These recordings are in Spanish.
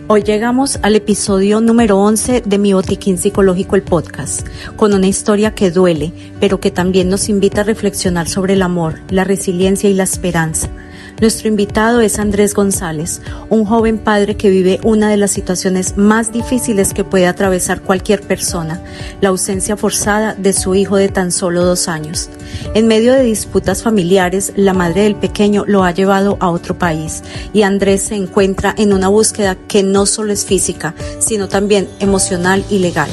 Hoy llegamos al episodio número 11 de Mi Botiquín Psicológico, el podcast, con una historia que duele, pero que también nos invita a reflexionar sobre el amor, la resiliencia y la esperanza. Nuestro invitado es Andrés González, un joven padre que vive una de las situaciones más difíciles que puede atravesar cualquier persona, la ausencia forzada de su hijo de tan solo 2 años. En medio de disputas familiares, la madre del pequeño lo ha llevado a otro país y Andrés se encuentra en una búsqueda que no solo es física, sino también emocional y legal.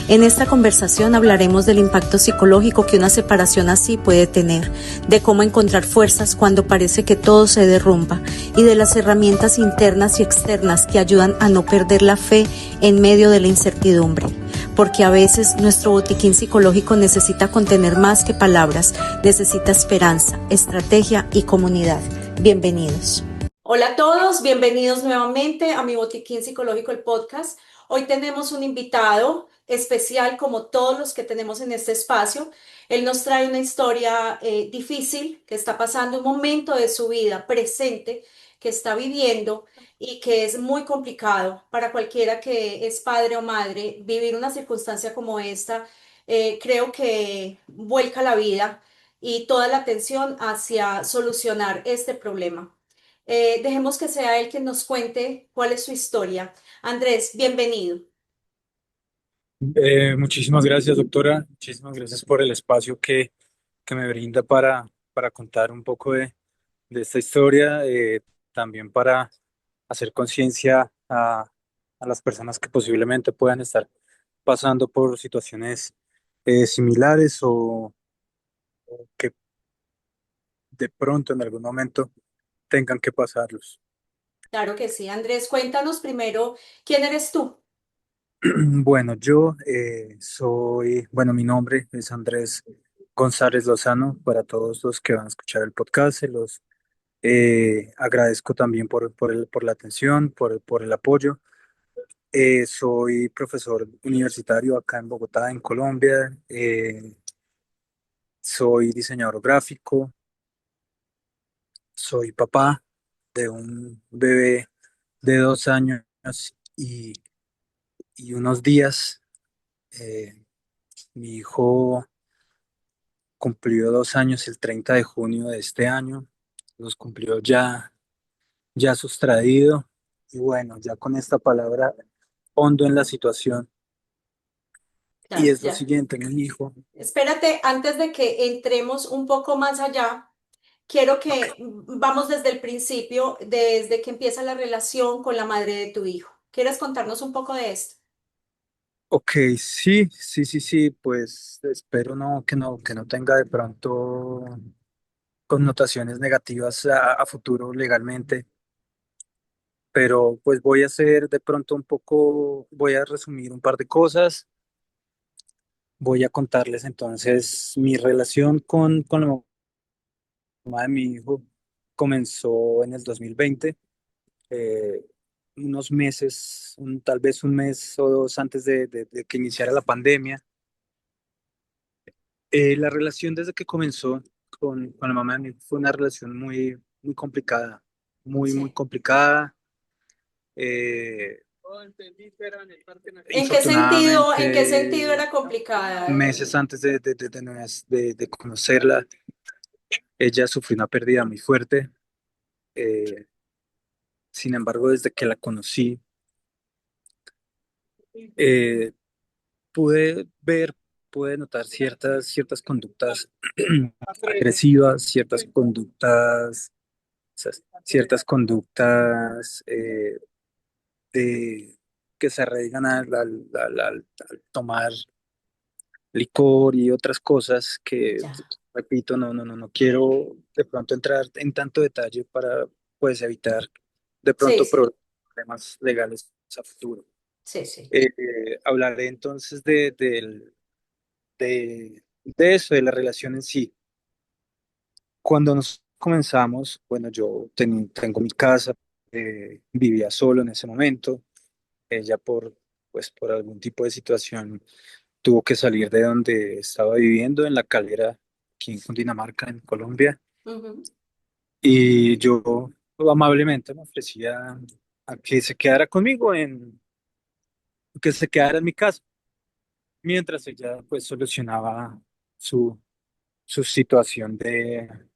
En esta conversación hablaremos del impacto psicológico que una separación así puede tener, de cómo encontrar fuerzas cuando parece que todo se derrumba y de las herramientas internas y externas que ayudan a no perder la fe en medio de la incertidumbre. Porque a veces nuestro botiquín psicológico necesita contener más que palabras, necesita esperanza, estrategia y comunidad. Bienvenidos. Hola a todos, bienvenidos nuevamente a Mi Botiquín Psicológico, el podcast. Hoy tenemos un invitado especial como todos los que tenemos en este espacio. Él nos trae una historia difícil que está pasando, un momento de su vida presente que está viviendo y que es muy complicado para cualquiera que es padre o madre. Vivir una circunstancia como esta, creo que vuelca la vida y toda la atención hacia solucionar este problema. Dejemos que sea él quien nos cuente cuál es su historia. Andrés, bienvenido. Muchísimas gracias, doctora. Muchísimas gracias por el espacio que me brinda para contar un poco de esta historia, también para hacer conciencia a las personas que posiblemente puedan estar pasando por situaciones similares o que de pronto en algún momento tengan que pasarlos. Claro que sí. Andrés, cuéntanos primero quién eres tú. Bueno, yo bueno, mi nombre es Andrés González Lozano. Para todos los que van a escuchar el podcast, se los agradezco también por la atención, por el apoyo. Soy profesor universitario acá en Bogotá, en Colombia. Soy diseñador gráfico, soy papá de un bebé de 2 años y, y unos días. Eh, Mi hijo cumplió 2 años el 30 de junio de este año. Los cumplió ya sustraído. Y bueno, ya con esta palabra hondo en la situación. Y Claro, es lo ya. siguiente, mi hijo. Espérate, antes de que entremos un poco más allá, quiero Ok, que vamos desde el principio, desde que empieza la relación con la madre de tu hijo. ¿Quieres contarnos un poco de esto? ok, sí, sí, sí, sí, pues espero que no tenga de pronto connotaciones negativas a futuro legalmente, pero pues voy a hacer de pronto un poco, voy a resumir un par de cosas. Voy a contarles entonces mi relación con la mamá de mi hijo. Comenzó en el 2020, eh, unos meses, tal vez un mes o dos antes de que iniciara la pandemia. La relación desde que comenzó con la mamá de mi hijo fue una relación muy, muy complicada, muy, muy Sí. complicada. En qué sentido Infortunadamente, era complicada? meses antes de conocerla, ella sufrió una pérdida muy fuerte. Eh, Sin embargo, desde que la conocí, eh, pude ver, pude notar ciertas conductas agresivas, ciertas conductas de, que se arraigan al tomar licor y otras cosas que, Ya. repito, no quiero de pronto entrar en tanto detalle para pues evitar de Sí, pronto sí, problemas legales a futuro. sí, sí. Hablaré entonces de eso, de la relación en sí. Cuando nos comenzamos, bueno, yo tengo mi casa, vivía solo en ese momento. Ella pues, por algún tipo de situación tuvo que salir de donde estaba viviendo, en La Calera, aquí en Cundinamarca, en Colombia. Ujú. Y yo amablemente me ofrecía a que se quedara conmigo, que se quedara en mi casa, mientras ella pues solucionaba su, su situación de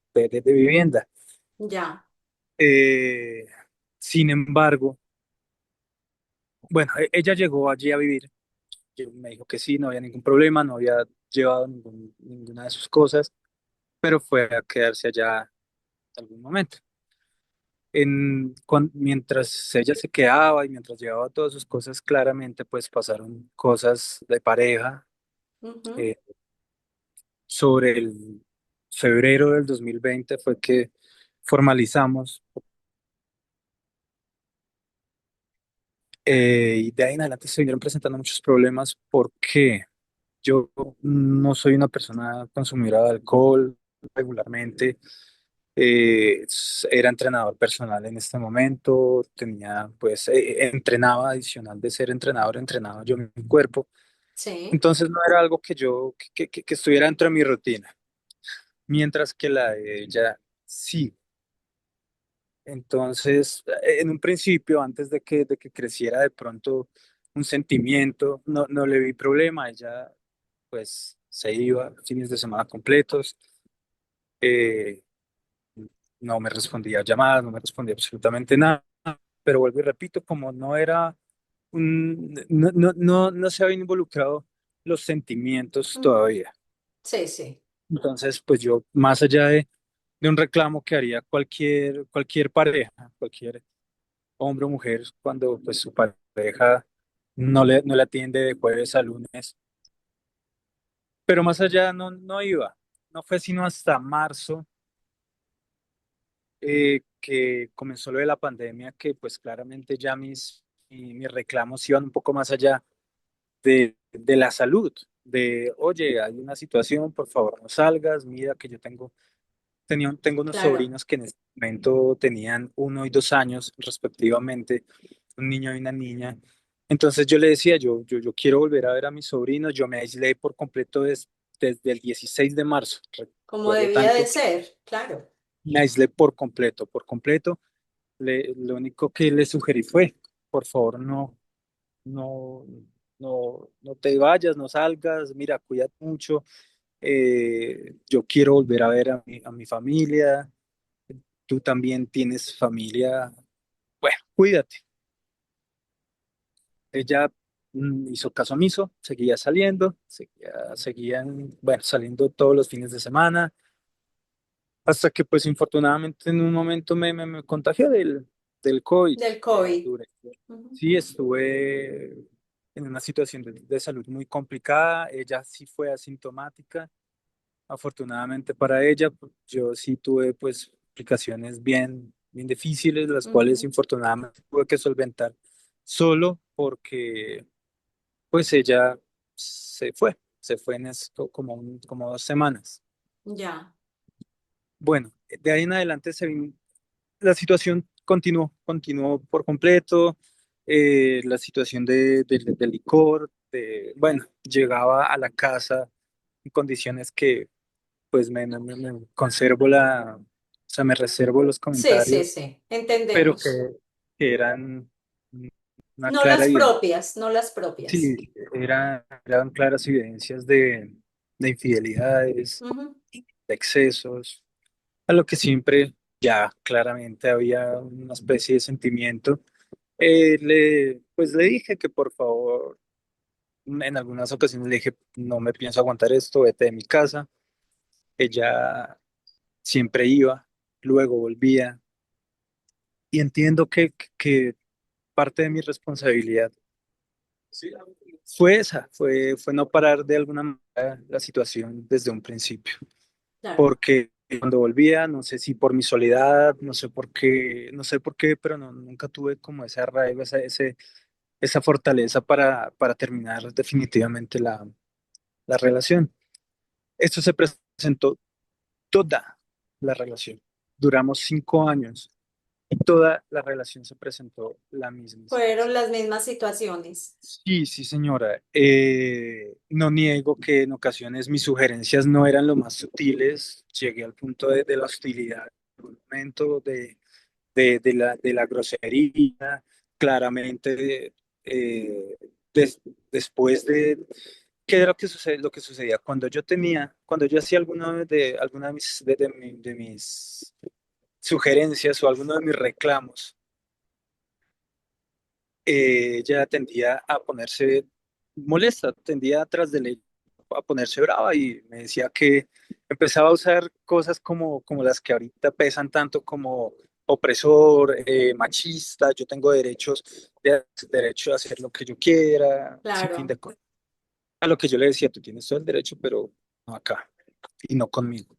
vivienda. Ya. Eh, Sin embargo, bueno, ella llegó allí a vivir, que me dijo que sí, no había ningún problema, no había llevado ninguna de sus cosas, pero fue a quedarse allá algún momento. Mientras ella se quedaba y mientras llevaba todas sus cosas, claramente pues pasaron cosas de pareja. Ujú. eh, Sobre el febrero del 2020 fue que formalizamos, y de ahí en adelante se vinieron presentando muchos problemas porque yo no soy una persona consumidora de alcohol regularmente. Era entrenador personal en este momento, tenía, pues, entrenaba adicional de ser entrenador, entrenaba yo mi cuerpo. Sí. Entonces no era algo que yo, que estuviera dentro de mi rutina, mientras que la de ella sí. Entonces, en un principio, antes de que creciera de pronto un sentimiento, no le vi problema. Ella, pues, se iba fines de semana completos, eh, no me respondía llamadas, no me respondía absolutamente nada. Pero vuelvo y repito, como no era no se habían involucrado los sentimientos Ujú. todavía. Sí, sí. Entonces, pues yo, más allá de un reclamo que haría cualquier pareja, cualquier hombre o mujer, cuando pues su pareja no le atiende de jueves a lunes. Pero más allá no iba. No fue sino hasta marzo, que comenzó lo de la pandemia, que pues claramente ya mis reclamos iban un poco más allá de la salud, de, oye, hay una situación, por favor no salgas, mira que yo tengo unos Claro. sobrinos que en este momento tenían 1 y 2 años respectivamente, un niño y una niña. Entonces yo le decía, yo quiero volver a ver a mis sobrinos. Yo me aislé por completo desde el 16 de marzo. Como Recuerdo debía de tanto, ser, claro. me aislé por completo, por completo. Lo único que le sugerí fue, por favor, no, no te vayas, no salgas, mira, cuídate mucho. Yo quiero volver a ver a mi familia. Tú también tienes familia. Bueno, cuídate. Ella hizo caso omiso, seguía saliendo, seguían, bueno, saliendo todos los fines de semana, hasta que pues infortunadamente en un momento me contagié del COVID. Del COVID. Duré, Ujú. sí, estuve en una situación de salud muy complicada. Ella sí fue asintomática. Afortunadamente para ella, pues, yo sí tuve pues complicaciones bien difíciles, las cuales Ujú. infortunadamente tuve que solventar solo porque pues ella se fue en esto como 2 semanas. Ya. Bueno, de ahí en adelante la situación continuó por completo. La situación del licor, bueno, llegaba a la casa en condiciones que pues me conservo o sea, me reservo los Sí, sí, comentarios, sí. pero Entendemos. que eran una No clara las evidencia. propias, no las propias. Sí, eran claras evidencias de infidelidades, Ujú. de excesos, a lo que siempre ya claramente había una especie de sentimiento. Pues le dije que por favor, en algunas ocasiones le dije, no me pienso aguantar esto, vete de mi casa. Ella siempre iba, luego volvía, y entiendo que parte de mi responsabilidad fue esa, fue no parar de alguna manera la situación desde un principio, Claro. porque cuando volvía, no sé si por mi soledad, no sé por qué, pero nunca tuve como ese arraigo, esa fortaleza para terminar definitivamente la relación. Esto se presentó toda la relación. Duramos 5 años y toda la relación se presentó la misma Fueron situación. las mismas situaciones. Sí, sí, señora. No niego que en ocasiones mis sugerencias no eran lo más sutiles. Llegué al punto de la hostilidad, en algún momento de la grosería, claramente, des- después de, ¿qué era lo que sucedía? Cuando yo hacía alguna de mis sugerencias o alguno de mis reclamos, ella tendía a ponerse molesta, tendía atrás de él a ponerse brava y me decía que empezaba a usar cosas como las que ahorita pesan tanto como opresor, machista, yo tengo derecho a hacer lo que yo quiera, sin fin Claro. de cosas. A lo que yo le decía, tú tienes todo el derecho, pero no acá y no conmigo.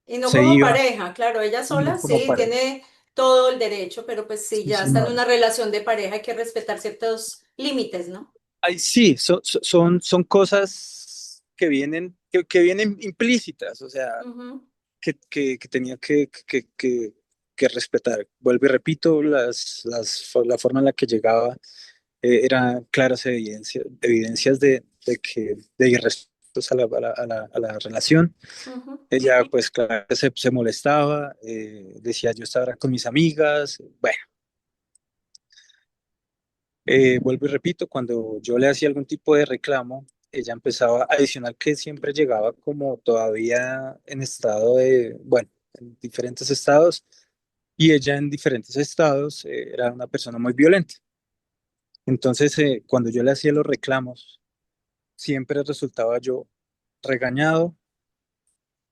Y no Se como iba pareja, claro, ella y no sola como sí pareja. tiene todo el derecho, pero pues sí, Sí, ya está en señora. una relación de pareja, hay que respetar ciertos límites, ¿no? Ay, sí, son cosas que vienen implícitas, o sea, Ujú. que tenía que respetar. Vuelvo y repito, la forma en la que llegaba eran claras evidencias de irrespetos a la relación. Ujú. Ella, pues, claro, se molestaba, decía yo estaba con mis amigas. Bueno, vuelvo y repito, cuando yo le hacía algún tipo de reclamo, ella empezaba a adicionar que siempre llegaba como todavía en estado bueno, en diferentes estados, y ella en diferentes estados era una persona muy violenta. Entonces, cuando yo le hacía los reclamos, siempre resultaba yo regañado,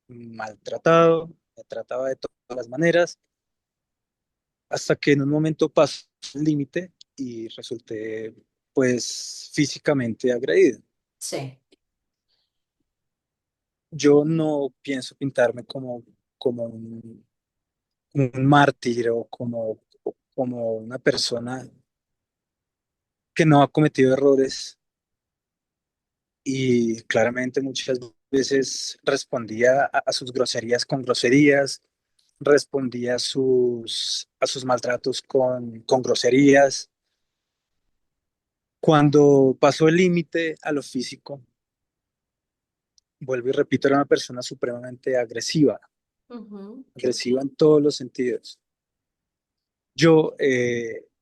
maltratado, me trataba de todas las maneras, hasta que en un momento pasó el límite y resulté, pues, físicamente agredido. Sí. Yo no pienso pintarme como un mártir o como una persona que no ha cometido errores, y claramente muchas veces respondía a sus groserías con groserías, respondía a sus maltratos con groserías. Cuando pasó el límite a lo físico, vuelvo y repito, era una persona supremamente Ujú. agresiva en todos los sentidos. Yo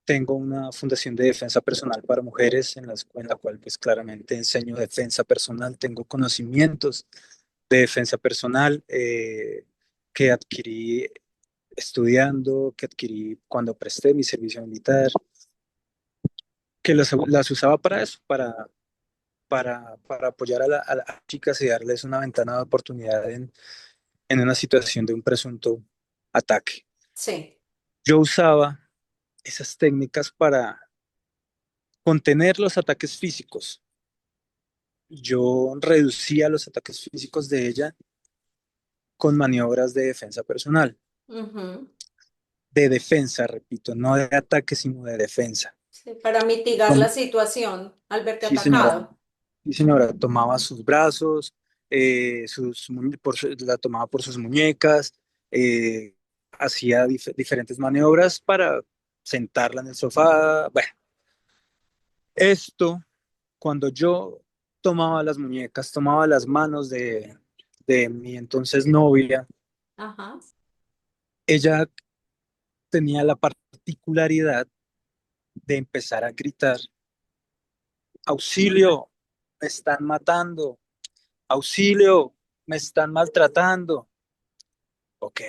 tengo una fundación de defensa personal para mujeres en la cual pues claramente enseño defensa personal, tengo conocimientos de defensa personal que adquirí estudiando, que adquirí cuando presté mi servicio militar, que las usaba para eso, para apoyar a las chicas y darles una ventana de oportunidad en una situación de un presunto ataque. Sí. Yo usaba esas técnicas para contener los ataques físicos. Yo reducía los ataques físicos de ella con maniobras de defensa personal, Ujú. de defensa, repito, no de ataque, sino de defensa. Sí, para mitigar la Tom- situación al verte sí, señora, atacado. sí, señora, tomaba sus brazos, la tomaba por sus muñecas, eh, hacía diferentes maniobras para sentarla en el sofá. Bueno, esto, cuando yo tomaba las muñecas, tomaba las manos de mi entonces novia, Ajá. ella tenía la particularidad de empezar a gritar, auxilio, me están matando, auxilio, me están maltratando. Ok,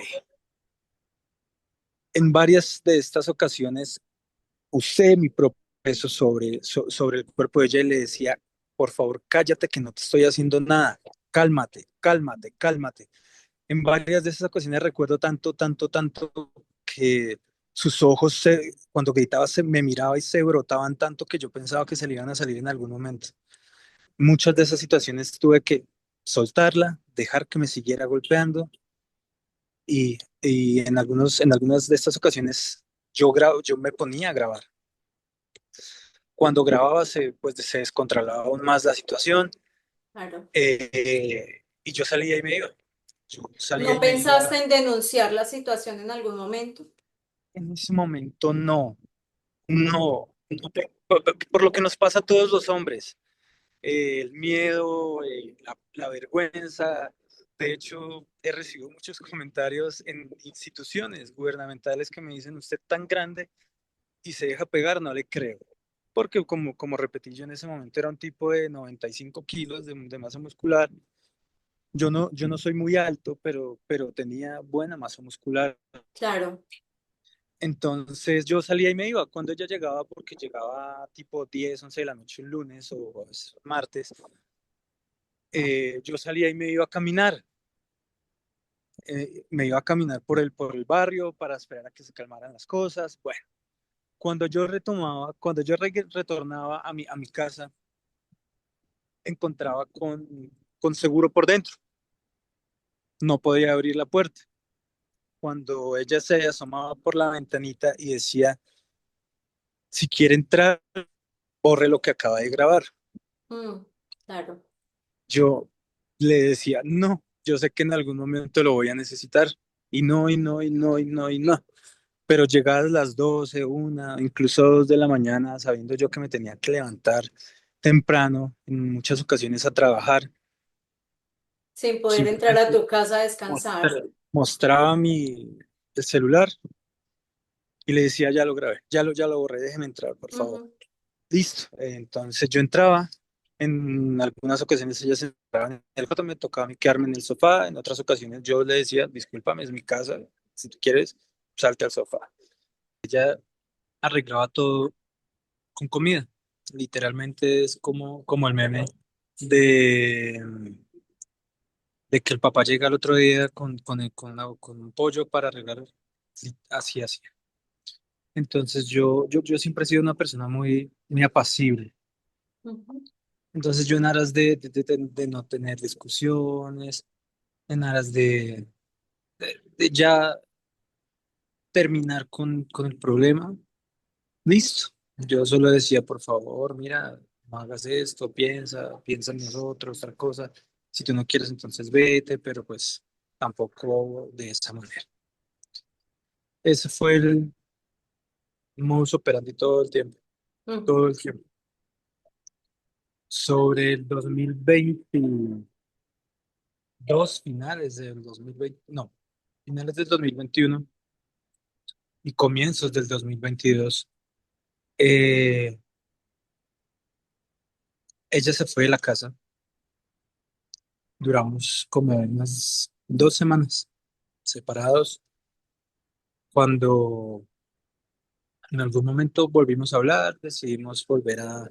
en varias de estas ocasiones usé mi propio peso sobre el cuerpo de ella y le decía, por favor, cállate que no te estoy haciendo nada, cálmate, cálmate, cálmate. En varias de esas ocasiones recuerdo tanto que sus ojos, cuando gritaba, me miraba y se brotaban tanto que yo pensaba que se le iban a salir en algún momento. Muchas de esas situaciones tuve que soltarla, dejar que me siguiera golpeando, y en algunas de estas ocasiones yo me ponía a grabar. Cuando grababa se descontrolaba aún más la situación, Claro. y yo salía y me iba. Yo salía ¿No y me pensaste iba. en denunciar la situación en algún momento? En ese momento no, no, por lo que nos pasa a todos los hombres, el miedo, la vergüenza. De hecho, he recibido muchos comentarios en instituciones gubernamentales que me dicen, usted tan grande y se deja pegar, no le creo. Porque como repetí, yo en ese momento era un tipo de 95 kilos de masa muscular. Yo no soy muy alto, pero tenía buena masa muscular. Claro. Entonces yo salía y me iba cuando ella llegaba, porque llegaba tipo 10 11 de la noche un lunes o martes. Yo salía y me iba a caminar. Me iba a caminar por el barrio para esperar a que se calmaran las cosas. Bueno, cuando yo retornaba a mi casa, encontraba con seguro por dentro. No podía abrir la puerta. Cuando ella se asomaba por la ventanita y decía, si quiere entrar, borre lo que acaba de grabar. Mm, claro. Yo le decía, no, yo sé que en algún momento lo voy a necesitar. Y no, y no, y no, y no, y no. Pero llegadas las 12 una, incluso 2 de la mañana, sabiendo yo que me tenía que levantar temprano, en muchas ocasiones a trabajar, Sin poder entrar a simplemente tu casa a descansar. mostraba el celular y le decía, ya lo grabé, ya lo borré, déjeme entrar, por favor. Ujú. Listo. Entonces yo entraba, en algunas ocasiones ella se entraba en el cuarto, me tocaba a mí quedarme en el sofá, en otras ocasiones yo le decía, discúlpame, es mi casa, si tú quieres, salte al sofá. Ella arreglaba todo con comida. Literalmente es como el meme de, de que el papá llega al otro día con un pollo para arreglar. Sí, así, así. Entonces yo siempre he sido una persona muy apacible. Ujú. Entonces yo en aras de no tener discusiones, en aras de ya terminar con el problema, listo. Yo solo decía, por favor, mira, no hagas esto, piensa en nosotros, otra cosa. Si tú no quieres, entonces vete, pero pues tampoco de esa manera. Ese fue el modus operandi todo el tiempo, todo Ujú. el tiempo. Sobre el 2022, finales del 2020, no, finales del 2021 y comienzos del 2022, eh, ella se fue de la casa. Duramos como unas 2 semanas separados. Cuando en algún momento volvimos a hablar, decidimos volver a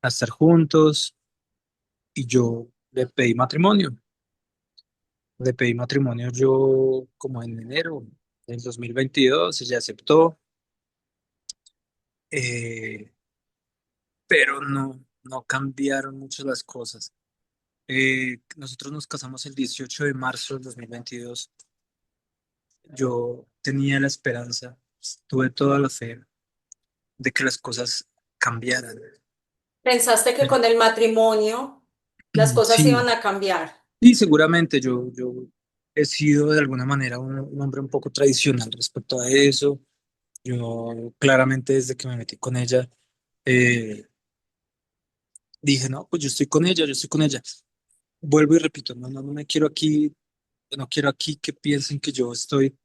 estar juntos y yo le pedí matrimonio. Le pedí matrimonio yo como en enero del 2022, ella aceptó, eh, pero no cambiaron mucho las cosas. Nosotros nos casamos el 18 de marzo del 2022. Yo tenía la esperanza, tuve toda la fe de que las cosas cambiaran. Pensaste que con el matrimonio las cosas Sí, iban a cambiar. y seguramente yo he sido de alguna manera un hombre un poco tradicional respecto a eso. Yo claramente desde que me metí con ella, eh, dije, no, pues yo estoy con ella, yo estoy con ella. Vuelvo y repito, no me quiero aquí, no quiero aquí que piensen que yo estoy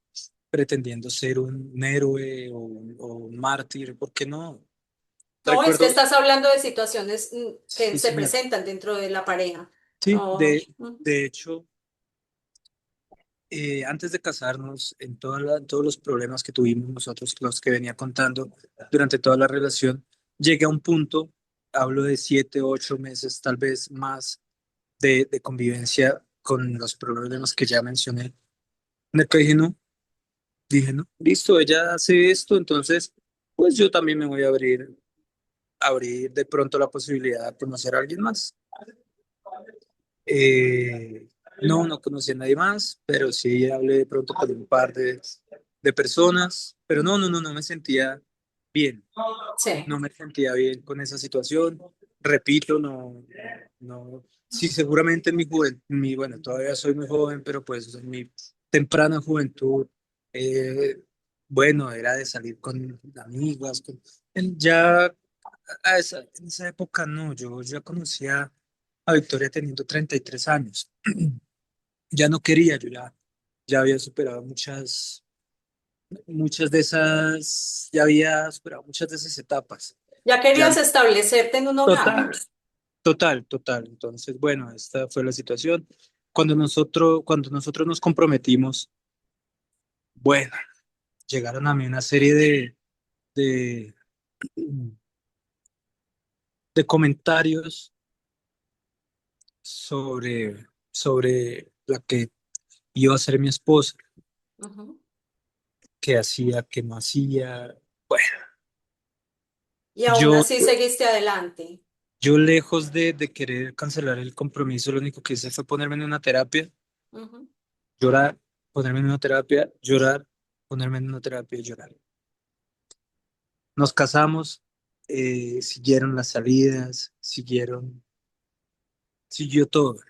pretendiendo ser un héroe o un mártir, porque no. No, es que Recuerdo, estás hablando de situaciones que sí, se señor. presentan dentro de la pareja. Sí, No. de hecho, antes de casarnos, en todos los problemas que tuvimos nosotros, los que venía contando durante toda la relación, llegué a un punto, hablo de 7, 8 meses, tal vez más, de convivencia con los problemas que ya mencioné, en el que dije, no, listo, ella hace esto, entonces, pues yo también me voy a abrir de pronto la posibilidad de conocer a alguien más. No conocí a nadie más, pero sí hablé de pronto con un par de personas, pero no me sentía bien, Sí. no me sentía bien con esa situación. Repito, no, sí, seguramente en bueno, todavía soy muy joven, pero pues en mi temprana juventud, eh, bueno, era de salir con amigas, ya en esa época no, yo ya conocía a Victoria teniendo 33 años. Ya no quería, yo ya había superado muchas de esas, ya había superado muchas de esas etapas. Ya Ya, querías establecerte en un hogar. total, total. Entonces, bueno, esta fue la situación. Cuando nosotros nos comprometimos, bueno, llegaron a mí una serie de, de comentarios sobre la que iba a ser mi esposa, Ujú. qué hacía, qué no hacía. Bueno, Y aún yo, así seguiste adelante. yo lejos de querer cancelar el compromiso, lo único que hice fue ponerme en una terapia, Ujú. llorar, ponerme en una terapia, llorar, ponerme en una terapia y llorar. Nos casamos, siguieron las salidas, siguió todo.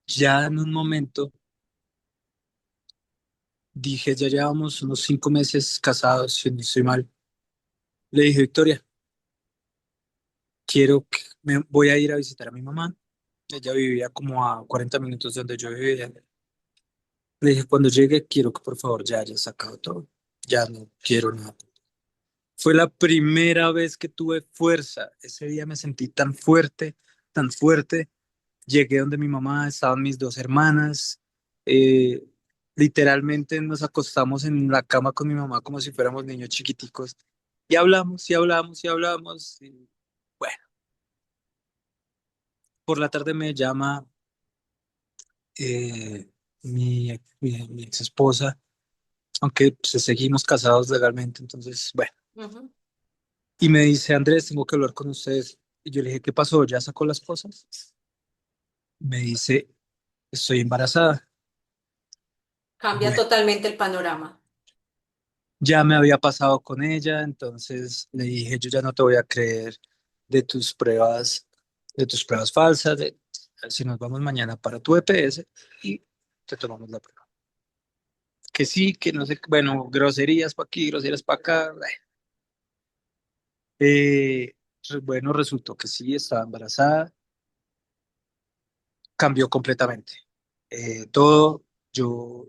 Ya en un momento dije, ya llevamos unos 5 meses casados, si no estoy mal. Le dije, Victoria, voy a ir a visitar a mi mamá. Ella vivía como a 40 minutos de donde yo vivía. Le dije, cuando llegue, quiero que por favor ya hayas sacado todo. Ya no quiero nada. Fue la primera vez que tuve fuerza. Ese día me sentí tan fuerte, tan fuerte. Llegué donde mi mamá, estaban mis dos hermanas. eh, Literalmente nos acostamos en la cama con mi mamá como si fuéramos niños chiquiticos. Y hablamos, y hablamos, y hablamos. Y bueno, por la tarde me llama mi ex esposa, aunque pues, seguimos casados legalmente. Entonces, bueno. Ujú. Y me dice, Andrés, tengo que hablar con ustedes. Y yo le dije, ¿qué pasó? ¿Ya sacó las cosas? Me dice, estoy embarazada. Cambia Bueno. totalmente el panorama. Ya me había pasado con ella, entonces le dije, yo ya no te voy a creer de tus pruebas, de tus pruebas falsas, si nos vamos mañana para tu EPS y te tomamos la prueba. Que sí, que no sé, bueno, groserías para aquí, groserías para acá. Bueno, resultó que sí, estaba embarazada, cambió completamente. Todo, yo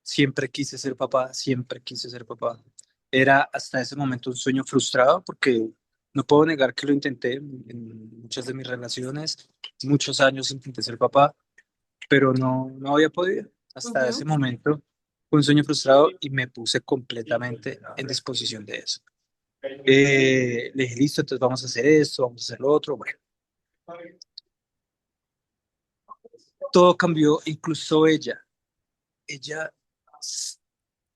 siempre quise ser papá, siempre quise ser papá. Era hasta ese momento un sueño frustrado porque no puedo negar que lo intenté en muchas de mis relaciones. Muchos años intenté ser papá, pero no había podido. Hasta ese Ujú. momento fue un sueño frustrado y me puse completamente en disposición de eso. Le dije, listo, entonces vamos a hacer esto, vamos a hacer lo otro. Bueno, todo cambió, incluso ella. Ella s-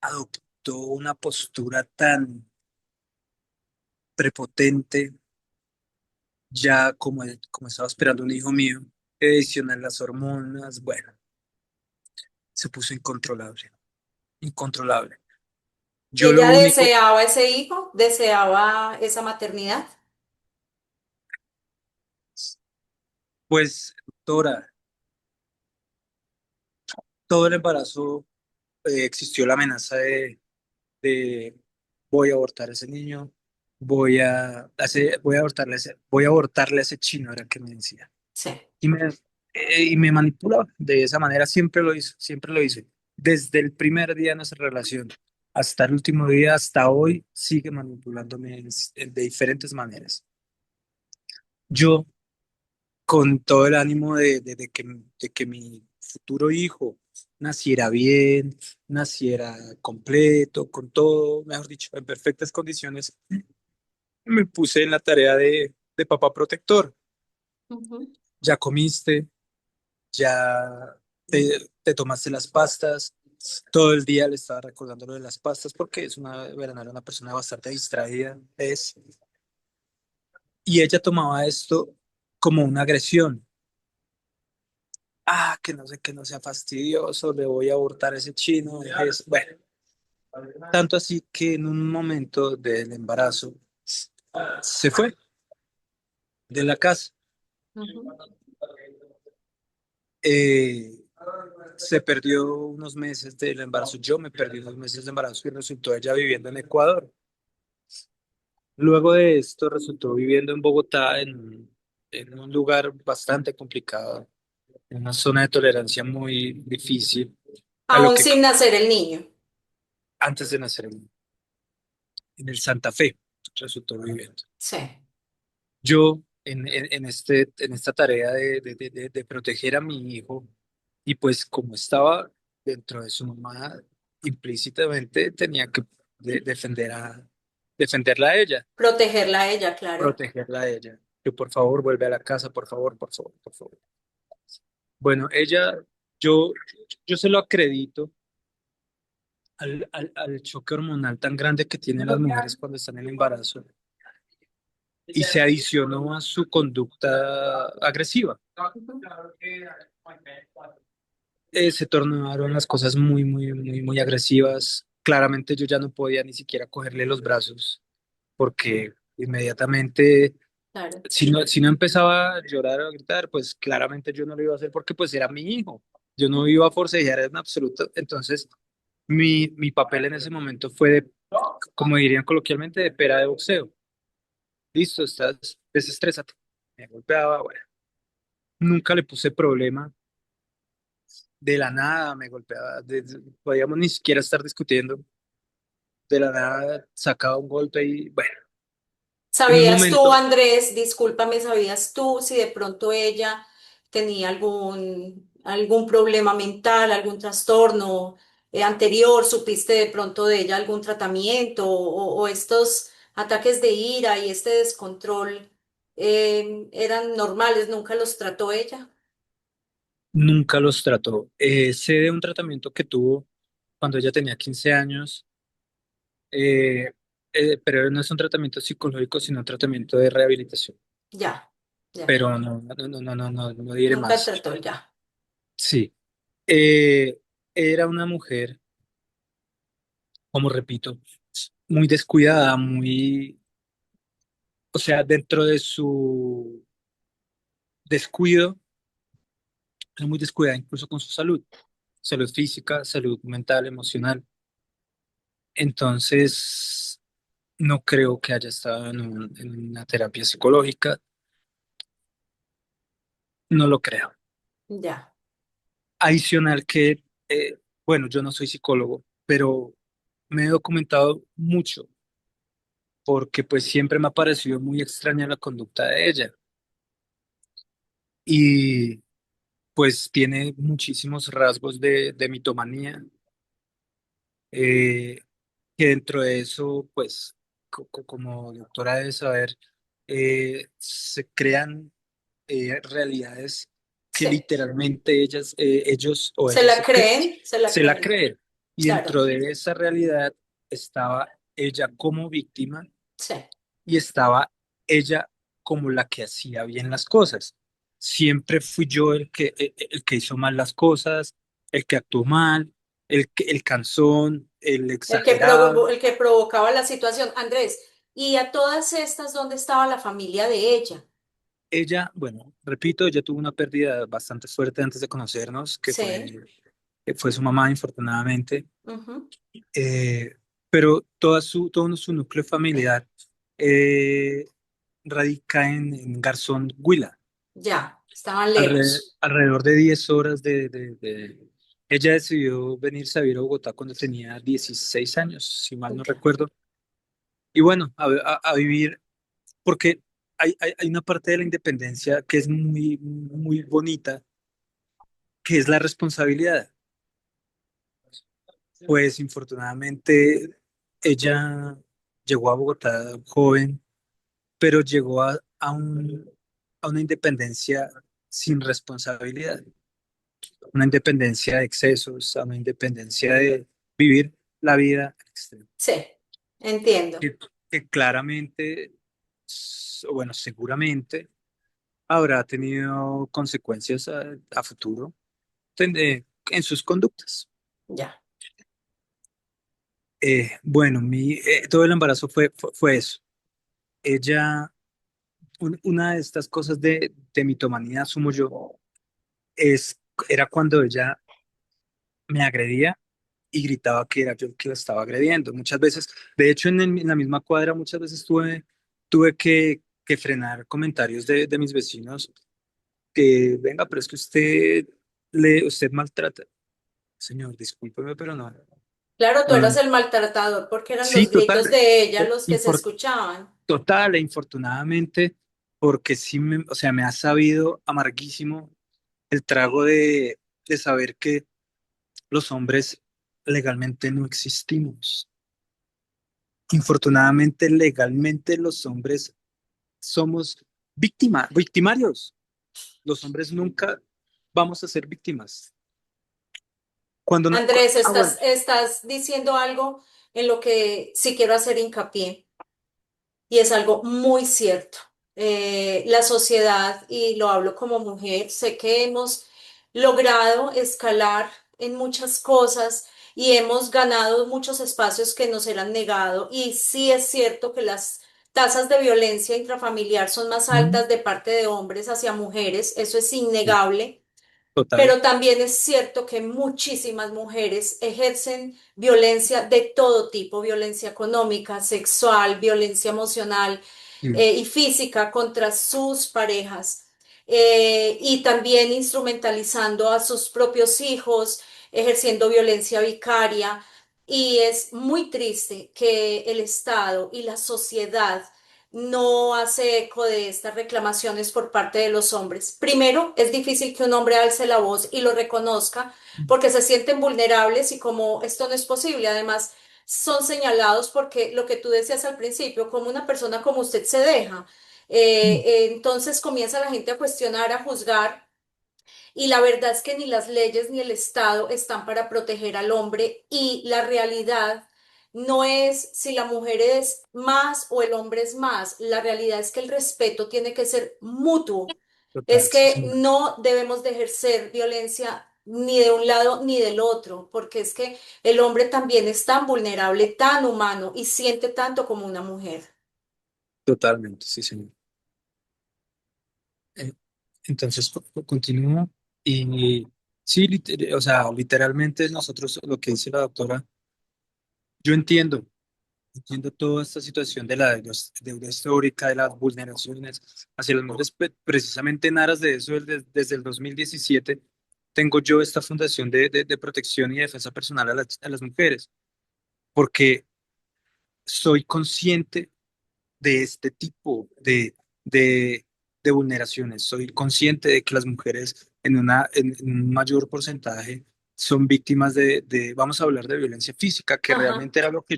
adoptó una postura tan prepotente, ya como estaba esperando un hijo mío, adicional las hormonas, bueno, se puso incontrolable, incontrolable. ¿Y Yo lo ella único, deseaba ese hijo? ¿Deseaba esa maternidad? pues, doctora, todo el embarazo existió la amenaza de voy a abortar a ese niño, voy a abortarle a ese chino, era que me decía. Sí. Y me manipulaba de esa manera, siempre lo hizo, siempre lo hizo. Desde el primer día de nuestra relación hasta el último día, hasta hoy, sigue manipulándome de diferentes maneras. Yo, con todo el ánimo de que mi futuro hijo naciera bien, naciera completo, con todo, mejor dicho, en perfectas condiciones, me puse en la tarea de papá protector. Ujú. Ya comiste, ya te tomaste las pastas. Todo el día le estaba recordando lo de las pastas porque Verena era una persona bastante distraída, y ella tomaba esto como una agresión. Ah, que no sea fastidioso, le voy a abortar a ese chino. Bueno, tanto así que en un momento del embarazo se fue de la casa. Ujú. Eh, Se perdió unos meses del embarazo. Yo me perdí unos meses de embarazo y resultó ella viviendo en Ecuador. Luego de esto resultó viviendo en Bogotá, en un lugar bastante complicado, en una zona de tolerancia muy difícil a lo Aún que sin nacer el niño. antes de nacer en el Santa Fe resultó viviendo. Sí, Yo en esta tarea de proteger a mi hijo y pues como estaba dentro de su mamá, implícitamente tenía que defenderla a ella, protegerla a ella, claro. protegerla a ella. Que por favor vuelve a la casa, por favor, por favor, por favor. Bueno, yo, yo se lo acredito al choque hormonal tan grande que tienen las mujeres cuando están en embarazo y se adicionó a su conducta agresiva. Ujú. Se tornaron las cosas muy agresivas. Claramente yo ya no podía ni siquiera cogerle los brazos porque inmediatamente, Claro. si no empezaba a llorar o a gritar, pues claramente yo no lo iba a hacer porque pues era mi hijo. Yo no iba a forcejear en absoluto. Entonces, mi papel en ese momento fue de, como dirían coloquialmente, de pera de boxeo. Listo, estás, desestrésate. Me golpeaba, bueno. Nunca le puse problema. De la nada me golpeaba. Podíamos ni siquiera estar discutiendo. De la nada sacaba un golpe y, bueno, en un ¿Sabías tú, momento, Andrés, discúlpame, sabías tú si de pronto ella tenía algún problema mental, algún trastorno anterior? ¿Supiste de pronto de ella algún tratamiento o estos ataques de ira y este descontrol eran normales? ¿Nunca los trató ella? nunca los trató. Sé de un tratamiento que tuvo cuando ella tenía 15 años, eh, pero no es un tratamiento psicológico, sino un tratamiento de rehabilitación. Ya, ya. Pero no diré Nunca más. trató ya. Sí. Eh, Era una mujer, como repito, muy descuidada, o sea, dentro de su descuido, es muy descuidada incluso con su salud, salud física, salud mental, emocional. Entonces, no creo que haya estado en una terapia psicológica, no lo creo. Ya. Adicional que, bueno, yo no soy psicólogo, pero me he documentado mucho porque pues siempre me ha parecido muy extraña la conducta de ella y pues tiene muchísimos rasgos de mitomanía, eh, que dentro de eso, pues como doctora debe saber, se crean realidades que Sí. literalmente ellos o ¿Se ellas la creen? Se la se la creen. creen. Y Claro. dentro de esa realidad estaba ella como víctima Sí. y estaba ella como la que hacía bien las cosas. Siempre fui yo el que hizo mal las cosas, el que actuó mal, el cansón, el exagerado. El que provocaba la situación. Andrés, ¿y a todas estas dónde estaba la familia de ella? Ella, bueno, repito, ella tuvo una pérdida bastante fuerte antes de conocernos, Sí. que fue su mamá, infortunadamente. Ujú. Pero todo su núcleo familiar eh, radica en Garzón, Huila. Ya, estaban lejos. Alrededor de 10 horas Ella decidió venirse a vivir a Bogotá cuando tenía 16 años, si mal no Ya. recuerdo. Y bueno, a vivir, porque hay una parte de la independencia que es muy bonita, que es la responsabilidad. Pues infortunadamente ella llegó a Bogotá joven, pero llegó a una independencia sin responsabilidad, una independencia de excesos, a una independencia de vivir la vida al extremo, Sí, entiendo. que, que claramente, bueno, seguramente habrá tenido consecuencias a futuro en sus conductas. Ya, Bueno, todo el embarazo fue eso. Ella, una de estas cosas de mitomanía, asumo yo, era cuando ella me agredía y gritaba que era yo el que la estaba agrediendo. Muchas veces, de hecho, en la misma cuadra, muchas veces tuve que frenar comentarios de mis vecinos que venga, pero es que usted maltrata. Señor, discúlpeme, pero no. Claro, tú No, eras no. el maltratador porque eran Sí, los total. gritos de ella eh, los que se infor- escuchaban. Total e infortunadamente, porque sí o sea, me ha sabido amarguísimo el trago de saber que los hombres legalmente no existimos. Infortunadamente, legalmente los hombres somos victimarios. Los hombres nunca vamos a ser víctimas. Andrés, Bueno, estás diciendo algo en lo que sí quiero hacer hincapié. Y es algo muy cierto. La sociedad, y lo hablo como mujer, sé que hemos logrado escalar en muchas cosas y hemos ganado muchos espacios que nos eran negados. Y sí es cierto que las tasas de violencia intrafamiliar son más mm, altas de parte de hombres hacia mujeres, eso es sí, innegable. total, Pero también es cierto que muchísimas mujeres ejercen violencia de todo tipo, violencia económica, sexual, violencia emocional mm, y física contra sus parejas. Y también instrumentalizando a sus propios hijos, ejerciendo violencia vicaria. Y es muy triste que el Estado y la sociedad no hace eco de estas reclamaciones por parte de los hombres. Primero, es difícil que un hombre alce la voz y lo reconozca porque se sienten vulnerables y como esto no es posible, además son señalados porque lo que tú decías al principio, como una persona como usted se deja. mm, Entonces comienza la gente a cuestionar, a juzgar y la verdad es que ni las leyes ni el Estado están para proteger al hombre y la realidad no es si la mujer es más o el hombre es más. La realidad es que el respeto tiene que ser mutuo. Es total, sí, que señor. no debemos de ejercer violencia ni de un lado ni del otro, porque es que el hombre también es tan vulnerable, tan humano y siente tanto como una mujer. Totalmente, sí, señor. Eh, Entonces, continúo y sí, o sea, literalmente nosotros, lo que dice la doctora, yo entiendo toda esta situación de la deuda histórica, de las vulneraciones hacia las mujeres, precisamente en aras de eso, desde el 2017, tengo yo esta fundación de protección y defensa personal a las mujeres, porque soy consciente de este tipo de vulneraciones. Soy consciente de que las mujeres en un mayor porcentaje son víctimas vamos a hablar de violencia física, que Ajá, realmente era lo que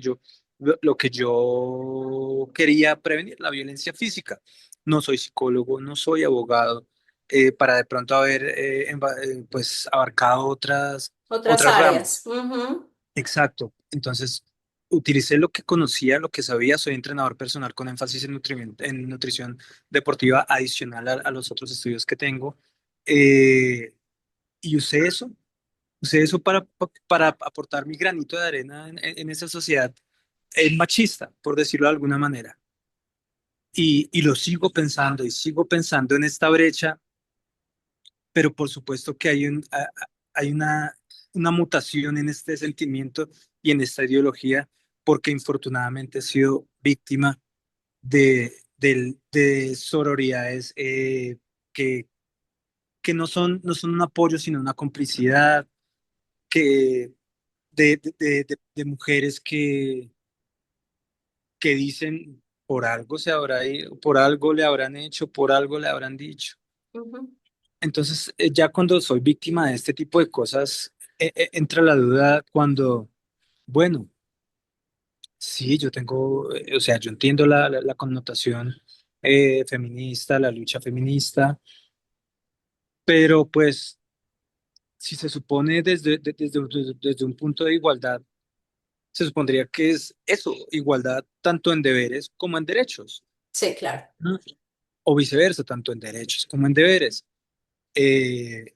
yo quería prevenir, la violencia física. No soy psicólogo, no soy abogado, para de pronto haber pues abarcado otras otras áreas. ramas. Ujú, Exacto. Entonces, utilicé lo que conocía, lo que sabía. Soy entrenador personal con énfasis en nutrición deportiva adicional a los otros estudios que tengo. Eh, y usé eso para aportar mi granito de arena en esa sociedad machista, por decirlo de alguna manera. Y lo sigo pensando y sigo pensando en esta brecha, pero por supuesto que hay una mutación en este sentimiento y en esta ideología, porque infortunadamente he sido víctima de sororidades que, que no son un apoyo, sino una complicidad, que, de mujeres que dicen por algo se habrá ido, por algo le habrán hecho, por algo le habrán dicho. ujú. Entonces, ya cuando soy víctima de este tipo de cosas, entra la duda cuando, bueno, sí, yo tengo, o sea, yo entiendo la connotación feminista, la lucha feminista, pero pues si se supone desde un punto de igualdad, se supondría que es eso, igualdad tanto en deberes como en derechos, Sí, claro. ¿no? O viceversa, tanto en derechos como en deberes. Eh,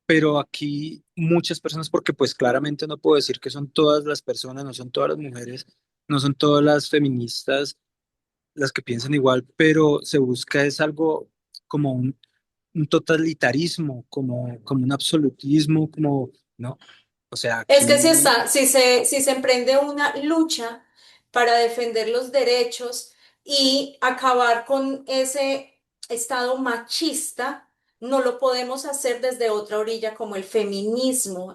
pero aquí muchas personas, porque pues claramente no puedo decir que son todas las personas, no son todas las mujeres, no son todas las feministas las que piensan igual, pero se busca es algo como un totalitarismo, como un absolutismo, como, ¿no? O sea, Es que aquí, si se emprende una lucha para defender los derechos y acabar con ese estado machista, no lo podemos hacer desde otra orilla como el feminismo.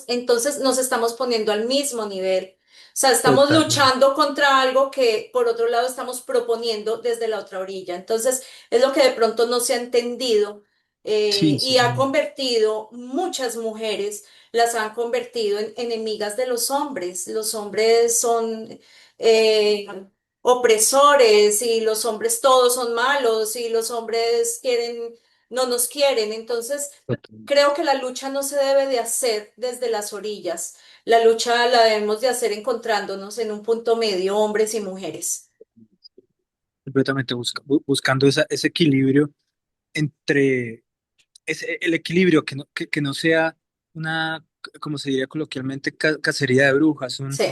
Entonces nos estamos poniendo al mismo nivel. O sea, estamos Totalmente. luchando contra algo que por otro lado estamos proponiendo desde la otra orilla. Entonces, es lo que de pronto no se ha entendido Sí, sí, y ha sí. convertido muchas mujeres, las han convertido en enemigas de los hombres. Los hombres son eh, opresores y los hombres todos son malos y los hombres no nos quieren. Entonces, Total. creo que la lucha no se debe de hacer desde las orillas. La lucha la debemos de hacer encontrándonos en un punto medio, hombres y mujeres. Completamente buscando ese equilibrio entre el equilibrio que no sea una, como se diría coloquialmente, cacería de brujas, Sí,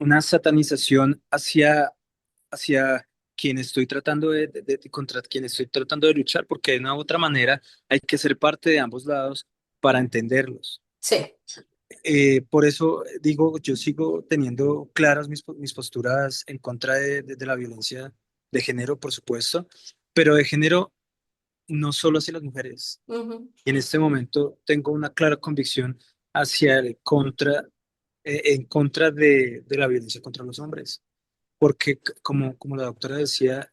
una satanización hacia quien estoy tratando contra quien estoy tratando de luchar, porque de una u otra manera hay que ser parte de ambos lados para entenderlos. sí. Por eso digo, yo sigo teniendo claras mis posturas en contra de la violencia de género, por supuesto, pero de género no solo hacia las mujeres. Ujú. Y en este momento tengo una clara convicción hacia el contra, en contra de la violencia contra los hombres, porque como la doctora decía,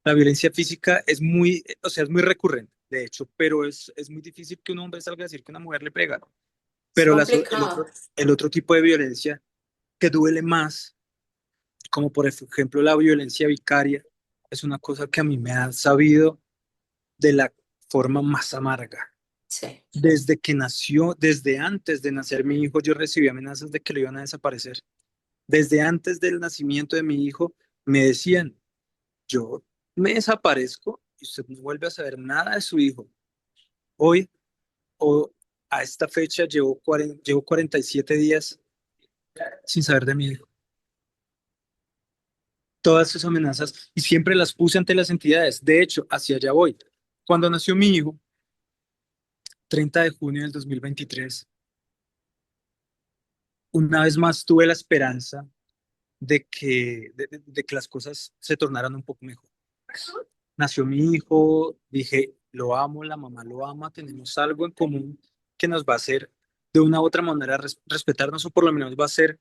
la violencia física es muy, o sea, es muy recurrente, de hecho, pero es muy difícil que un hombre salga a decir que una mujer le pega. Es Pero complicado. el otro tipo de violencia que duele más, como por ejemplo la violencia vicaria, es una cosa que a mí me ha sabido de la forma más amarga. Sí. Desde que nació, desde antes de nacer mi hijo, yo recibí amenazas de que lo iban a desaparecer. Desde antes del nacimiento de mi hijo, me decían, yo me desaparezco y usted no vuelve a saber nada de su hijo. Hoy, o a esta fecha, llevo 47 días sin saber de mi hijo. Todas sus amenazas y siempre las puse ante las entidades. De hecho, hacia allá voy. Cuando nació mi hijo, 30 de junio del 2023, una vez más tuve la esperanza de que las cosas se tornaran un poco mejor. Nació mi hijo, dije, lo amo, la mamá lo ama, tenemos algo en común que nos va a hacer de una u otra manera respetarnos o por lo menos va a ser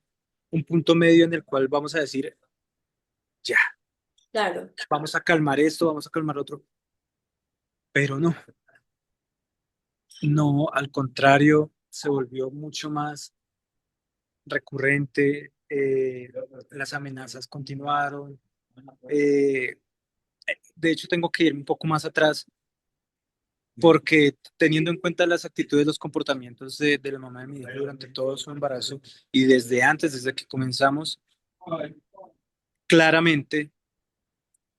un punto medio en el cual vamos a decir, ya, Claro. vamos a calmar esto, vamos a calmar otro, pero no, no, al contrario, se volvió mucho más recurrente, las amenazas continuaron. eh, de hecho, tengo que irme un poco más atrás porque teniendo en cuenta las actitudes, los comportamientos de la mamá de mi hija durante todo su embarazo y desde antes, desde que comenzamos, claramente,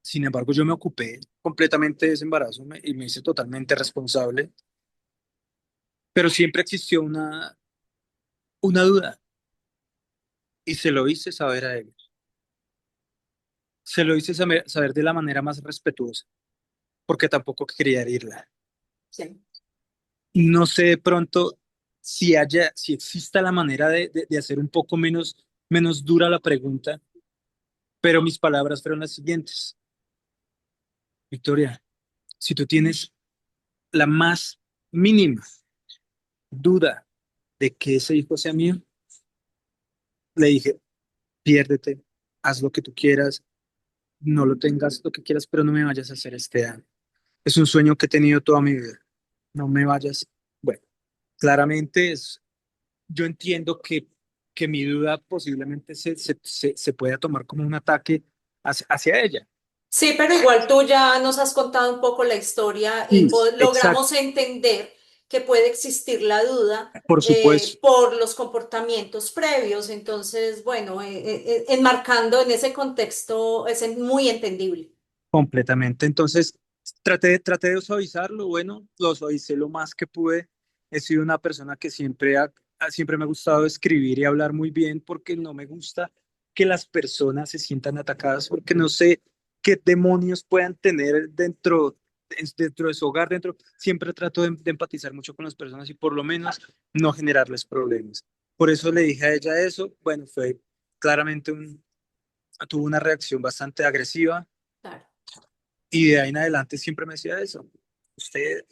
sin embargo, yo me ocupé completamente de ese embarazo y me hice totalmente responsable, pero siempre existió una duda y se lo hice saber a ellos. Se lo hice saber de la manera más respetuosa, porque tampoco quería herirla. Sí. No sé de pronto si exista la manera de hacer un poco menos dura la pregunta, pero mis palabras fueron las siguientes. Victoria, si tú tienes la más mínima duda de que ese hijo sea mío, le dije, piérdete, haz lo que tú quieras, no lo tengas lo que quieras, pero no me vayas a hacer este daño. Es un sueño que he tenido toda mi vida. No me vayas. Bueno, claramente yo entiendo que mi duda posiblemente se pueda tomar como un ataque hacia ella. Sí, pero igual tú ya nos has contado un poco la historia y Sí, exacto, logramos entender que puede existir la duda por supuesto, por los comportamientos previos. Entonces, bueno, enmarcando en ese contexto es muy entendible. completamente. Entonces, traté de suavizarlo, bueno, lo suavicé lo más que pude. He sido una persona que siempre me ha gustado escribir y hablar muy bien porque no me gusta que las personas se sientan atacadas porque no sé qué demonios puedan tener dentro de su hogar, siempre trato de empatizar mucho con las personas y por lo menos no generarles problemas. Por eso le dije a ella eso, bueno, fue claramente tuvo una reacción bastante agresiva Claro. y de ahí en adelante siempre me decía eso. Usted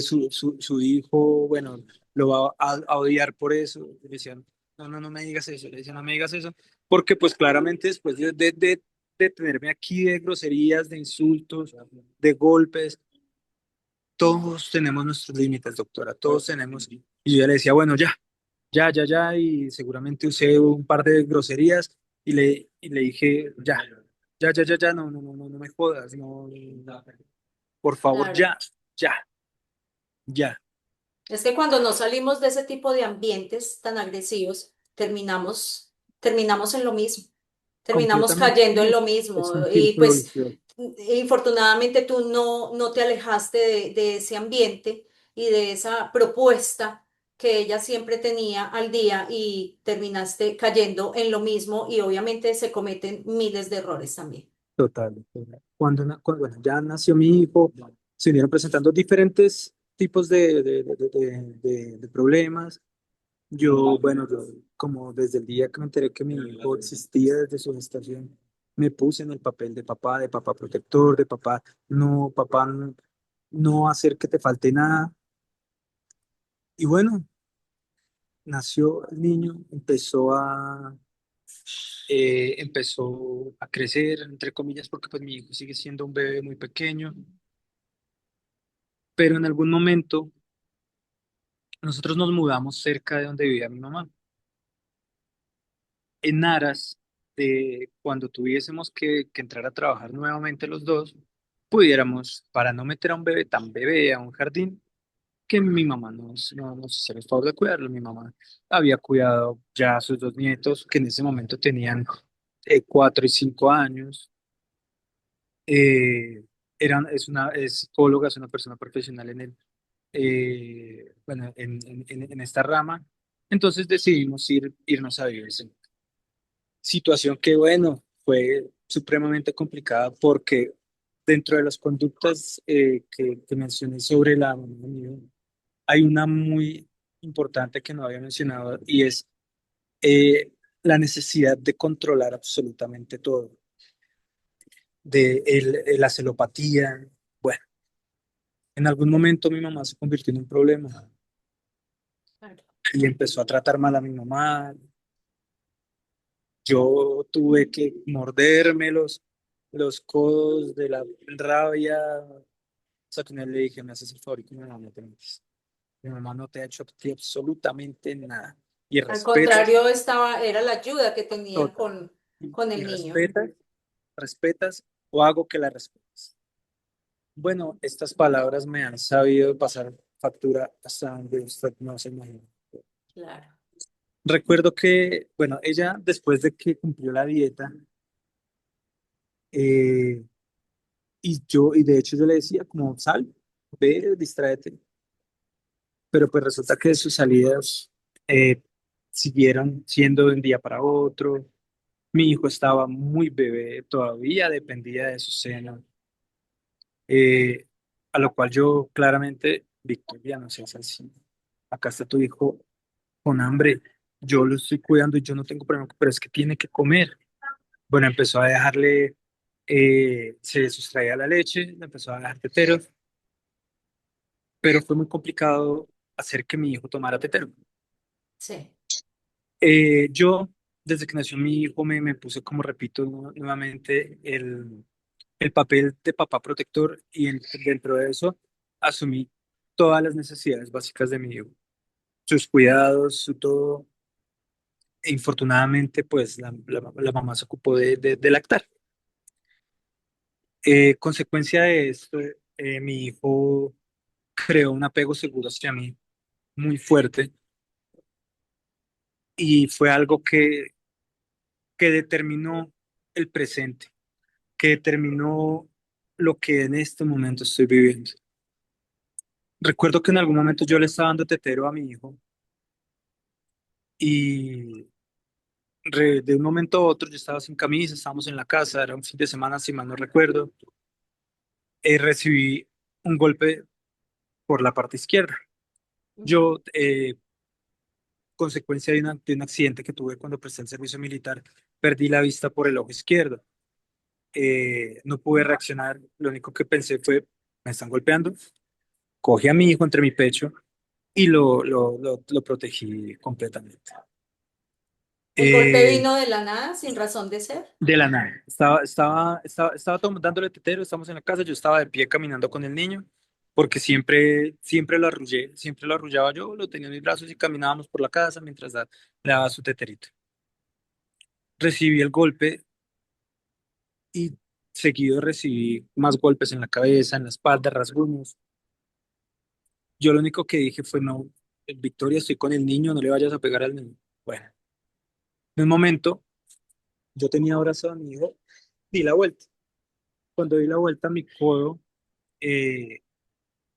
su hijo, bueno, lo va a odiar por eso. Le decían, no, no, no me digas eso, le decían, no me digas eso, porque pues claramente después de tenerme aquí de groserías, de insultos, de golpes, todos tenemos nuestros límites, doctora, todos tenemos. Y yo ya le decía, bueno, ya, ya, ya, ya, y seguramente usé un par de groserías y le dije, ya, ya, ya, ya, ya, no, no, no, no, no me jodas, no, no, por favor, Claro. ya, ya, ya, Es que cuando no salimos de ese tipo de ambientes tan agresivos, terminamos en lo mismo, terminamos completamente, cayendo en sí, lo es mismo. un Y círculo pues, vicioso, infortunadamente tú no te alejaste de ese ambiente y de esa propuesta que ella siempre tenía al día y terminaste cayendo en lo mismo y obviamente se cometen miles de errores también. total. Total. Bueno, ya nació mi hijo, se vinieron presentando diferentes tipos de problemas. Yo, bueno, yo como desde el día que me enteré que mi hijo existía desde su gestación, me puse en el papel de papá protector, de papá no, no hacer que te falte nada. Y bueno, nació el niño, empezó a crecer, entre comillas, porque pues mi hijo sigue siendo un bebé muy pequeño, pero en algún momento nosotros nos mudamos cerca de donde vivía mi mamá, en aras de cuando tuviésemos que entrar a trabajar nuevamente los dos, pudiéramos, para no meter a un bebé tan bebé a un jardín, que mi mamá nos hiciera el favor de cuidarlo. Mi mamá había cuidado ya a sus dos nietos, que en ese momento tenían 4 y 5 años. Eh, es psicóloga, es una persona profesional bueno, en esta rama. Entonces decidimos irnos a vivir. Situación que, bueno, fue supremamente complicada porque dentro de las conductas que mencioné sobre la mamá, hay una muy importante que no había mencionado y es eh, la necesidad de controlar absolutamente todo, la celopatía. Bueno, en algún momento mi mamá se convirtió en un problema Claro. y empezó a tratar mal a mi mamá. Yo tuve que morderme los codos de la rabia. O sea, que le dije, me haces el favor y que mi mamá no te metes. Mi mamá no te ha hecho a ti absolutamente nada. Y Al respetas, contrario, era la ayuda que tenían total. con Y el niño. respetas o hago que la respetes. Bueno, estas palabras me han sabido pasar factura hasta donde usted no se imagina. Claro. Recuerdo que, bueno, ella después de que cumplió la dieta, eh, y de hecho yo le decía como, sal, ve, distráete, pero pues resulta que sus salidas eh, siguieron siendo de un día para otro. Mi hijo estaba muy bebé, todavía dependía de su seno, eh, a lo cual yo claramente, Victoria, no seas así. Acá está tu hijo con hambre, yo lo estoy cuidando y yo no tengo problema, pero es que tiene que comer. Bueno, empezó a dejarle, se sustraía la leche, le empezó a dejar teteros, pero fue muy complicado hacer que mi hijo tomara tetero. Sí. Yo, desde que nació mi hijo, me puse, como repito nuevamente, el papel de papá protector y dentro de eso asumí todas las necesidades básicas de mi hijo, sus cuidados, su todo. E infortunadamente, pues la mamá se ocupó de lactar. Consecuencia de esto, mi hijo creó un apego seguro hacia mí muy fuerte y fue algo que determinó el presente, que determinó lo que en este momento estoy viviendo. Recuerdo que en algún momento yo le estaba dando tetero a mi hijo y de un momento a otro yo estaba sin camisa, estábamos en la casa, era un fin de semana, si mal no recuerdo, recibí un golpe por la parte izquierda. Ujú. Yo, consecuencia de un accidente que tuve cuando presté el servicio militar, perdí la vista por el ojo izquierdo. No pude reaccionar, lo único que pensé fue, me están golpeando, cogí a mi hijo entre mi pecho y lo protegí completamente. ¿El golpe Eh, vino de la nada, sin razón de ser? de la nada. Estaba dándole tetero, estamos en la casa, yo estaba de pie caminando con el niño, porque siempre lo arrullé, siempre lo arrullaba yo, lo tenía en mis brazos y caminábamos por la casa mientras le daba su teterito. Recibí el golpe y seguido recibí más golpes en la cabeza, en la espalda, rasguños. Yo lo único que dije fue, no, Victoria, estoy con el niño, no le vayas a pegar al niño. Bueno, en un momento yo tenía abrazado a mi hijo, di la vuelta. Cuando di la vuelta, mi codo eh,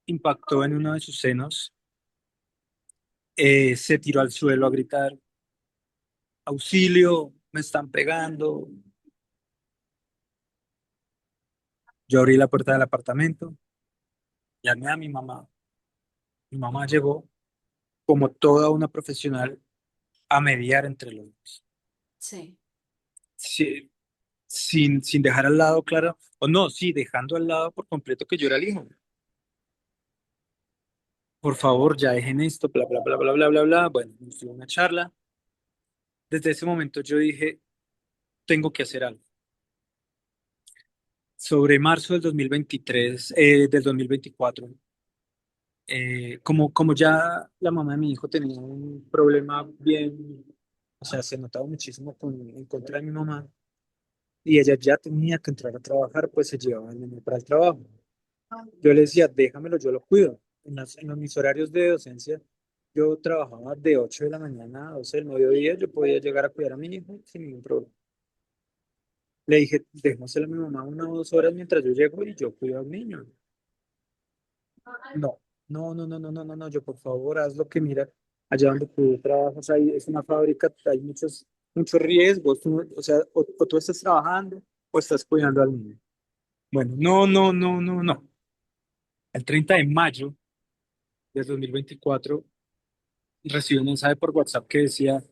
impactó en uno de sus senos, se tiró al suelo a gritar, auxilio, me están pegando. Yo abrí la puerta del apartamento, llamé a mi mamá. Mi mamá llegó como toda una profesional a mediar entre los dos. Sí. Sí, sin dejar al lado, claro, o no, sí, dejando al lado por completo que yo era el hijo. Por favor, ya dejen esto, bla, bla, bla, bla, bla, bla, bla. Bueno, nos dio una charla. Desde ese momento yo dije, tengo que hacer algo. Sobre marzo del 2023, del 2024, como ya la mamá de mi hijo tenía un problema bien, o sea, se notaba muchísimo en contra de mi mamá y ella ya tenía que entrar a trabajar, pues se llevaba el niño para el trabajo. Yo le decía, déjamelo, yo lo cuido. Mis horarios de docencia, yo trabajaba de 8 de la mañana a 12 del mediodía, yo podía llegar a cuidar a mi hijo sin ningún problema. Le dije, déjaselo a mi mamá 1 o 2 horas mientras yo llego y yo cuido al niño. No, no, yo por favor haz lo que mira, allá donde tú trabajas, ahí es una fábrica, hay muchos riesgos, o sea, o tú estás trabajando o estás cuidando al niño. Bueno, no. El 30 de mayo del 2024 recibí un mensaje por WhatsApp que decía,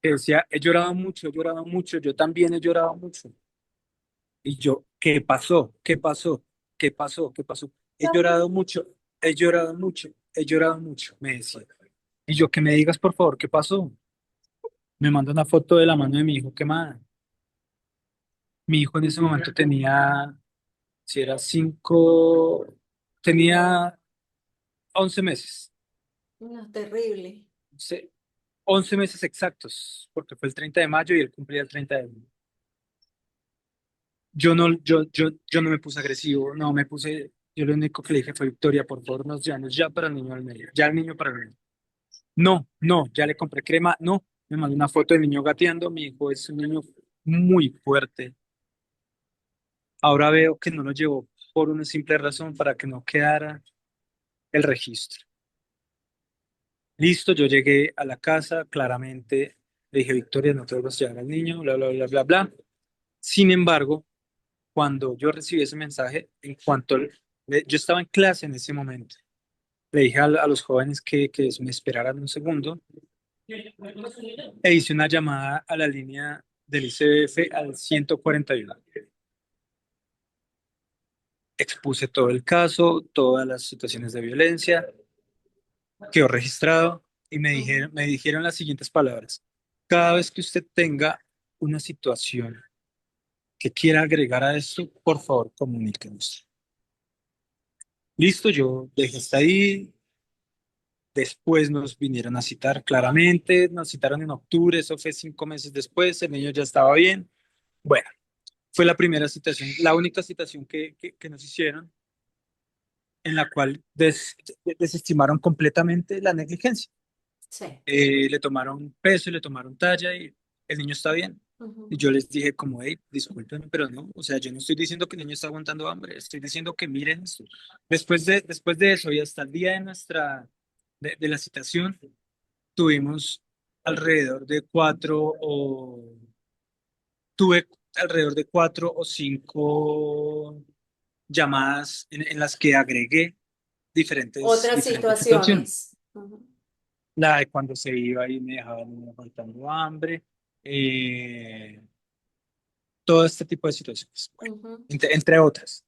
he llorado mucho, yo también he llorado mucho. Y yo, ¿qué pasó? ¿Qué pasó? ¿Qué pasó? ¿Qué pasó? He llorado mucho, he llorado mucho, he llorado mucho, me decía. Y yo, que me digas, por favor, ¿qué pasó? Me manda una foto de la mano de mi hijo quemada. Mi hijo en ese momento tenía, si era 11 meses. No, terrible. Sí, 11 meses exactos, porque fue el 30 de mayo y él cumplía el 30 de mayo. Yo no me puse agresivo, no me puse, yo lo único que le dije fue, Victoria, por favor, nos llevamos ya para el niño al medio, ya el niño para el medio. No, ya le compré crema, no, me mandó una foto del niño gateando, mi hijo es un niño muy fuerte. Ahora veo que no lo llevó por una simple razón para que no quedara el registro. Listo, yo llegué a la casa, claramente le dije, Victoria, no te vuelvas a llevar al niño, bla, bla, bla, bla, bla. Sin embargo, cuando yo recibí ese mensaje, yo estaba en clase en ese momento, le dije a los jóvenes que me esperaran un segundo e hice una llamada a la línea del ICBF al 141. Expuse todo el caso, todas las situaciones de violencia, quedó registrado y Ujú. me dijeron las siguientes palabras. Cada vez que usted tenga una situación que quiera agregar a esto, por favor, comuníquenos. Listo, yo dejé hasta ahí. Después nos vinieron a citar claramente, nos citaron en octubre, eso fue 5 meses después, el niño ya estaba bien. Bueno, fue la primera citación, la única citación que nos hicieron, en la cual desestimaron completamente la negligencia. Sí. Le tomaron peso, le tomaron talla y el niño está bien. Y Ujú. yo les dije como, hey, disculpen, pero no, o sea, yo no estoy diciendo que el niño está aguantando hambre, estoy diciendo que miren esto. Después de eso y hasta el día de la citación, tuvimos alrededor de tuve alrededor de 4 o 5 llamadas en las que agregué Otras diferentes situaciones. situaciones. Ujú. La de cuando se iba y me dejaba el niño faltando hambre, eh, todo este tipo de situaciones, bueno, Ujú. entre otras.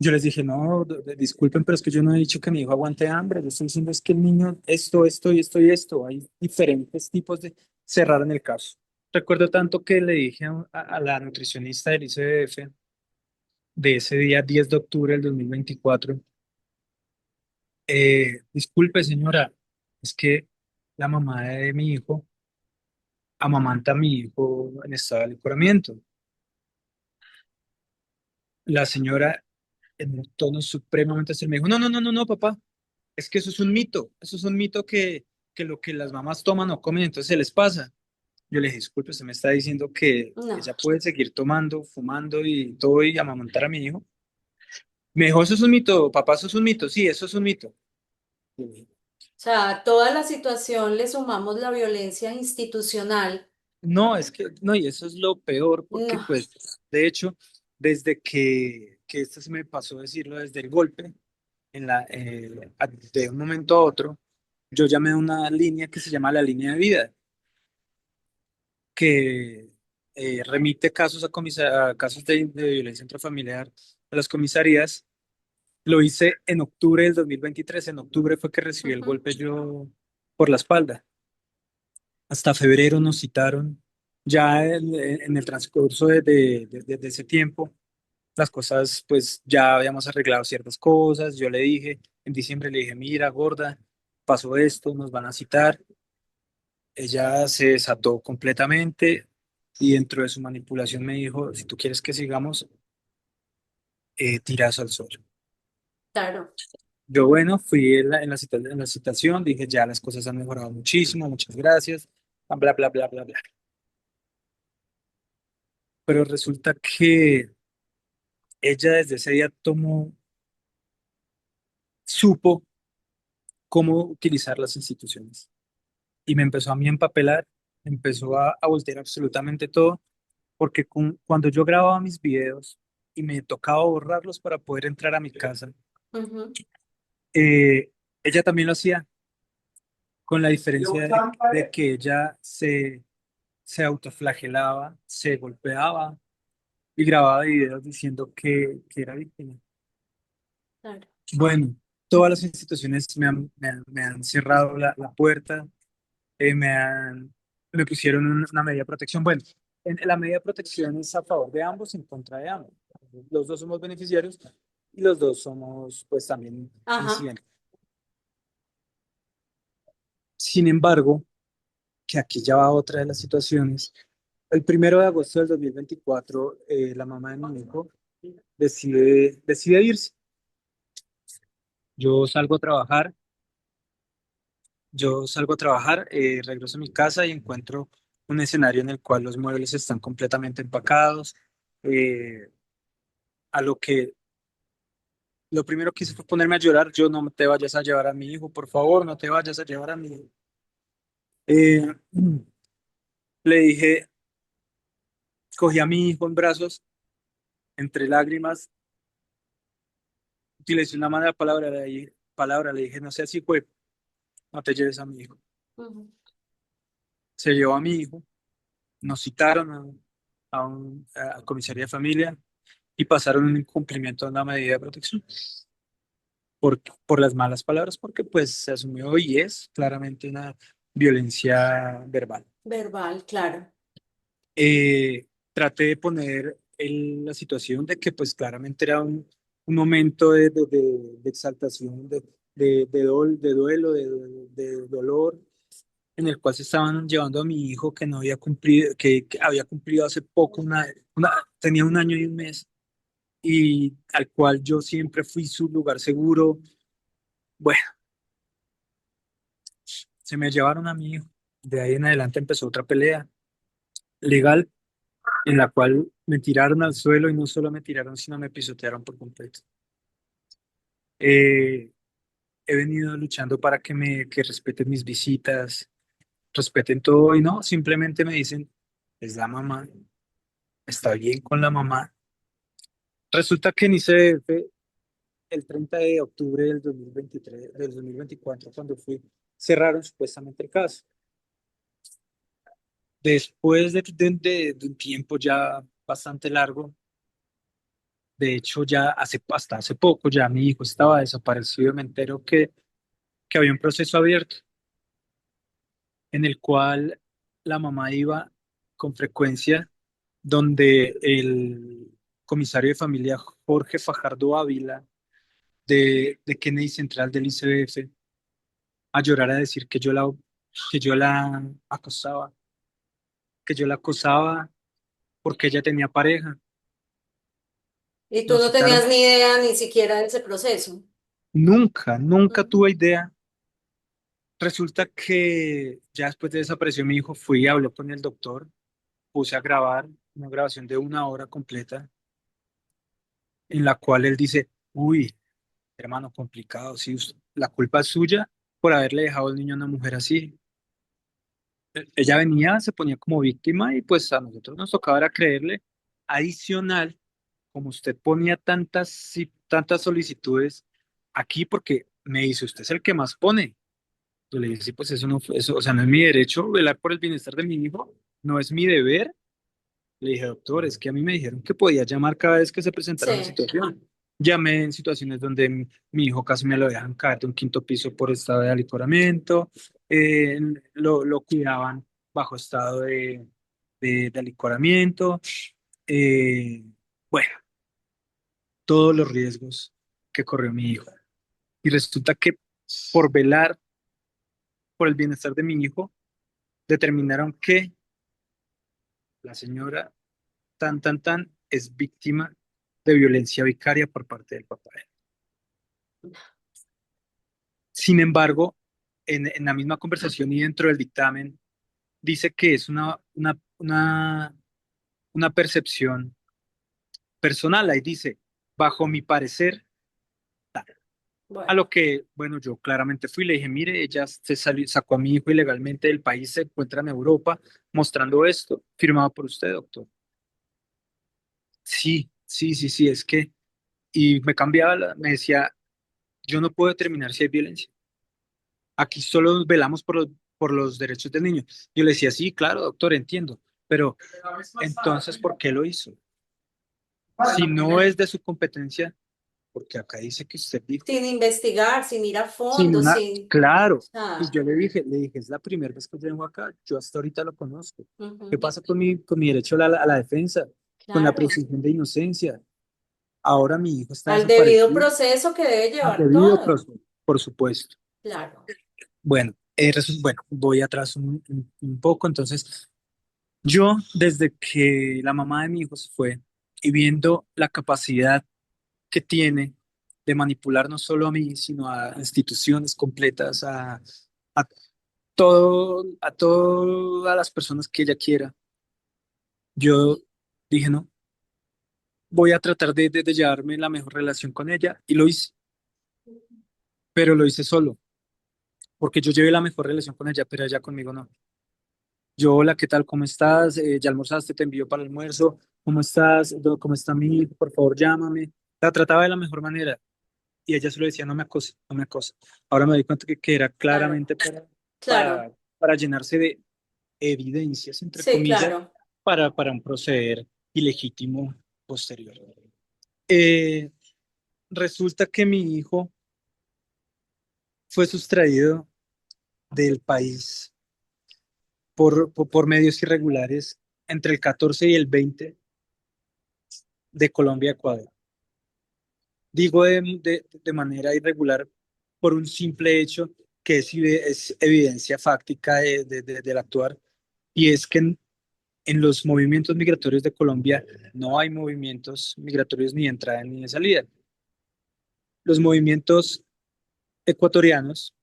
Yo les dije, no, disculpen, pero es que yo no he dicho que mi hijo aguante hambre. Yo estoy diciendo es que el niño, esto y esto y esto. Hay diferentes tipos de cerrar en el caso. Recuerdo tanto que le dije a la nutricionista del ICBF de ese día 10 de octubre del 2024, disculpe señora, es que la mamá de mi hijo amamanta a mi hijo en estado de alicoramiento. La señora en un tono supremamente serio me dijo, no, no, no, no, no, papá. Es que eso es un mito que lo que las mamás toman o comen, entonces se les pasa. Yo le dije, disculpe, usted me está diciendo que No. ella puede seguir tomando, fumando y todo y amamantar a mi hijo. Me dijo, eso es un mito, papá, eso es un mito, sí, eso es un mito. Yo le dije, O sea, a toda la situación le sumamos la violencia institucional. no, es que, no, y eso es lo peor, porque No. pues, de hecho, desde que esto se me pasó a decirlo, desde el golpe, de un momento a otro, yo llamé a una línea que se llama la línea de vida que remite casos a casos de violencia intrafamiliar a las comisarías. Lo hice en octubre del 2023. En octubre fue que recibí el Ujú. golpe yo por la espalda. Hasta febrero nos citaron. Ya en el transcurso de ese tiempo, las cosas, pues ya habíamos arreglado ciertas cosas. Yo le dije, en diciembre le dije, mira, gorda, pasó esto, nos van a citar. Ella se desató completamente y dentro de su manipulación me dijo, si tú quieres que sigamos, tiras al suelo. Claro. Yo, bueno, fui en la citación, dije, ya las cosas han mejorado muchísimo, muchas gracias, bla, bla, bla, bla, bla. Pero resulta que ella desde ese día supo cómo utilizar las instituciones y me empezó a mí a empapelar, empezó a voltear absolutamente todo, porque cuando yo grababa mis videos y me tocaba borrarlos para poder entrar a mi casa, Ujú. eh, ella también lo hacía, con la diferencia de que ella se autoflagelaba, se golpeaba y grababa videos diciendo que era víctima. Claro. Bueno, todas las instituciones me han cerrado la puerta, eh, me han, me pusieron una medida de protección. Bueno, la medida de protección es a favor de ambos, en contra de ambos. Los dos somos beneficiarios y los dos somos, pues, también Ajá. incidentes. Sin embargo, que aquí ya va otra de las situaciones. El 1 de agosto del 2024, la mamá de mi hijo decide irse. Yo salgo a trabajar, regreso a mi casa y encuentro un escenario en el cual los muebles están completamente empacados. eh, a lo que lo primero que hice fue ponerme a llorar. Yo, no te vayas a llevar a mi hijo, por favor, no te vayas a llevar a mi hijo. Eh, le dije, cogí a mi hijo en brazos, entre lágrimas, utilicé una mala palabra, le dije, no sé si fue, no te lleves a mi hijo. Ujú. Se llevó a mi hijo, nos citaron a comisaría de familia y pasaron un incumplimiento de una medida de protección por las malas palabras, porque pues se asumió y es claramente una violencia verbal. Verbal, claro. Traté de poner la situación de que pues claramente era un momento de exaltación, de duelo, de dolor, en el cual se estaban llevando a mi hijo que no había cumplido, que había cumplido hace poco, tenía 1 año y 1 mes, y al cual yo siempre fui su lugar seguro. Bueno, se me llevaron a mi hijo. De ahí en adelante empezó otra pelea legal en la cual me tiraron al suelo y no solo me tiraron, sino me pisotearon por completo. Eh, He venido luchando para que respeten mis visitas, respeten todo y no, simplemente me dicen, es la mamá, está bien con la mamá. Resulta que en ICF, el 30 de octubre del 2023, del 2024, cuando fui, cerraron supuestamente el caso. Después de un tiempo ya bastante largo, De hecho, ya hasta hace poco ya mi hijo estaba desaparecido. Me entero que había un proceso abierto en el cual la mamá iba con frecuencia, donde el comisario de familia Jorge Fajardo Ávila de Kennedy Central del ICBF a llorar a decir que yo la acosaba, que yo la acosaba porque ella tenía pareja. Y tú Nos no citaron. tenías ni idea ni siquiera de ese proceso. Nunca Ujú. tuve idea. Resulta que ya después de desapareció mi hijo, fui y hablé con el doctor, puse a grabar una grabación de 1 hora completa, en la cual él dice, uy, hermano, complicado, sí, la culpa es suya por haberle dejado al niño a una mujer así. Ella venía, se ponía como víctima y pues a nosotros nos tocaba era creerle. Adicional, como usted ponía tantas solicitudes aquí, porque me dice, usted es el que más pone. Yo le dije, sí, pues eso no, eso, o sea, no es mi derecho velar por el bienestar de mi hijo, no es mi deber. Le dije, doctor, es que a mí me dijeron que podía llamar cada vez que se presentara una Sí. situación. Llamé en situaciones donde mi hijo casi me lo dejan caer de un quinto piso por estado de alicoramiento, lo cuidaban bajo estado de alicoramiento, eh, bueno, todos los riesgos que corrió mi hijo. Y resulta que por velar por el bienestar de mi hijo, determinaron que la señora tan es víctima de violencia vicaria por parte del papá. Sin embargo, en la misma conversación y dentro del dictamen, dice que es una percepción personal. Ahí dice, bajo mi parecer, a Bueno, lo que, bueno, yo claramente fui y le dije, mire, ella sacó a mi hijo ilegalmente del país, se encuentra en Europa mostrando esto, firmado por usted, doctor. Sí, es que, y me cambiaba, me decía, yo no puedo determinar si hay violencia. Aquí solo velamos por los derechos del niño. Yo le decía, sí, claro, doctor, entiendo, pero entonces, ¿por qué lo hizo? Si no es de su competencia, porque acá dice que usted dijo, sin investigar, sin ir a sin fondo, una, sin... claro. Y Ah, yo le dije, es la primera vez que yo vengo acá, yo hasta ahorita lo conozco. ¿Qué ujú. pasa con mi derecho a la defensa, con la Claro. presunción de inocencia? Ahora mi hijo está Al debido desaparecido, proceso que debe ha llevar debido, todo. por supuesto. Claro. Bueno, bueno, voy atrás un poco. Entonces, yo, desde que la mamá de mi hijo se fue y viendo la capacidad que tiene de manipular no solo a mí, sino a instituciones completas, a a todas las personas que ella quiera, yo dije, no, voy a tratar de llevarme la mejor relación con ella y lo hice, pero lo hice solo, porque yo llevé la mejor relación con ella, pero ella conmigo no. Yo, hola, ¿qué tal? ¿Cómo estás? ¿Ya almorzaste? Te envío para el almuerzo. ¿Cómo estás? ¿Cómo está mi hijo? Por favor, llámame. La trataba de la mejor manera y ella solo decía, no me acose, no me acose. Ahora me doy cuenta que era Claro. claramente Claro. para llenarse de evidencias, entre Sí, comillas, claro. para un proceder ilegítimo posterior. Eh, Resulta que mi hijo fue sustraído del país por medios irregulares entre el 14 y el 20 de Colombia a Ecuador. Digo de manera irregular por un simple hecho que es evidencia fáctica del actuar, y es que en los movimientos migratorios de Colombia no hay movimientos migratorios ni de entrada ni de salida. Los movimientos ecuatorianos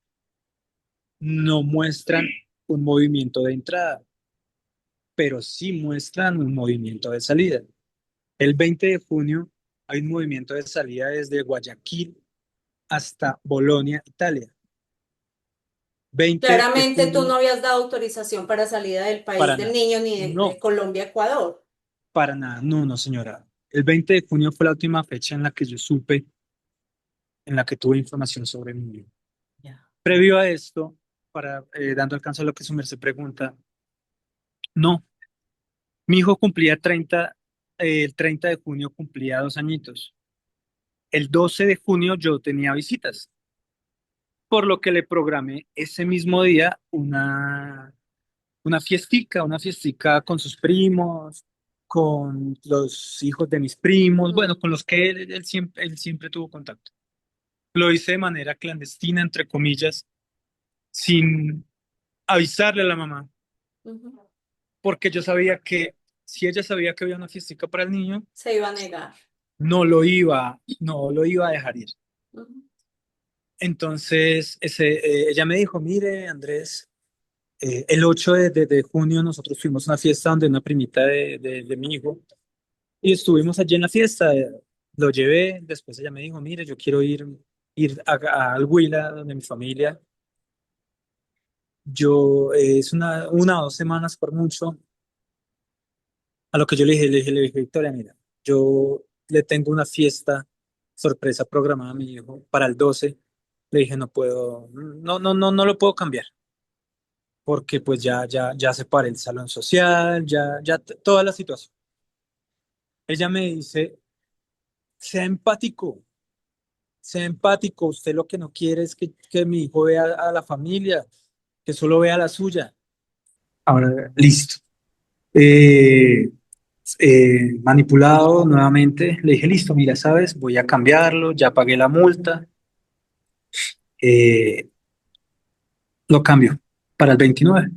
no muestran un movimiento de entrada, pero sí muestran un movimiento de salida. El 20 de junio hay un movimiento de salida desde Guayaquil hasta Bolonia, Italia. 20 de Claramente tú junio no habías dado autorización para salida del país para del nada. niño ni de No, Colombia a Ecuador. para nada. No, no, señora. El 20 de junio fue la última fecha en la que yo supe, en la que tuve información sobre mi hijo. Ya. Previo a esto, dando alcance a lo que su merced pregunta, no, mi hijo cumplía 30, el 30 de junio cumplía 2 añitos. El 12 de junio yo tenía visitas, por lo que le programé ese mismo día una fiestica con sus primos, con los hijos de mis primos, bueno, con los que él siempre tuvo contacto. Lo hice de manera clandestina, entre comillas, sin avisarle a la mamá, Ujú. porque yo sabía que si ella sabía que había una fiestica para el niño, Se iba a negar. no lo iba a dejar ir. Ujú. Entonces, ella me dijo, mire, Andrés, el 8 de junio nosotros fuimos a una fiesta donde una primita de mi hijo y estuvimos allí en la fiesta. Lo llevé, después ella me dijo, mire, yo quiero ir al Huila, donde mi familia. Es una o 2 semanas por mucho. A lo que yo le dije, Victoria, mira, yo le tengo una fiesta sorpresa programada a mi hijo para el 12. Le dije, no puedo, no lo puedo cambiar, porque pues ya separé el salón social, toda la situación. Ella me dice, sea empático, sea empático, usted lo que no quiere es que mi hijo vea a la familia, que solo vea la suya. Ahora, listo. Eh, Manipulado nuevamente, le dije, listo, mira, sabes, voy a cambiarlo, ya pagué la multa, eh, lo cambio para el 29,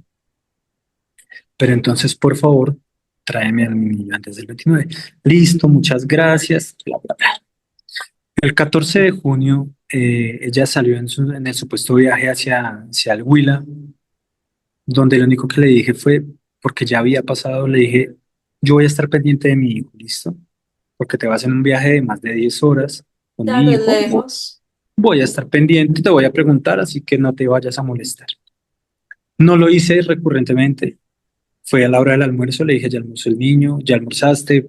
pero entonces, por favor, tráeme al niño antes del 29. Listo, muchas gracias, bla, bla, bla. El 14 de junio, ella salió en el supuesto viaje hacia el Huila, donde lo único que le dije fue, porque ya había pasado, le dije, yo voy a estar pendiente de mi hijo, ¿listo? Porque te vas en un viaje de más de 10 horas con mi Claro, es hijo. lejos. Voy a estar pendiente, te voy a preguntar, así que no te vayas a molestar. No lo hice recurrentemente. Fue a la hora del almuerzo, le dije, ya almorzó el niño, ya almorzaste,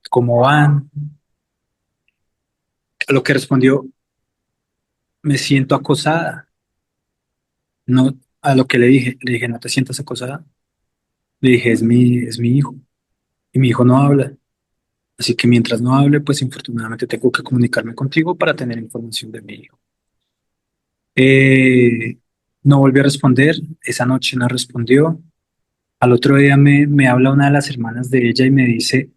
¿cómo van? A lo que respondió, me siento acosada. No, a lo que le dije, no te sientas acosada. Le dije, es mi hijo y mi hijo no habla. Así que mientras no hable, pues infortunadamente tengo que comunicarme contigo para tener información de mi hijo. Eh, no volvió a responder, esa noche no respondió. Al otro día me habla una de las hermanas de ella y me dice,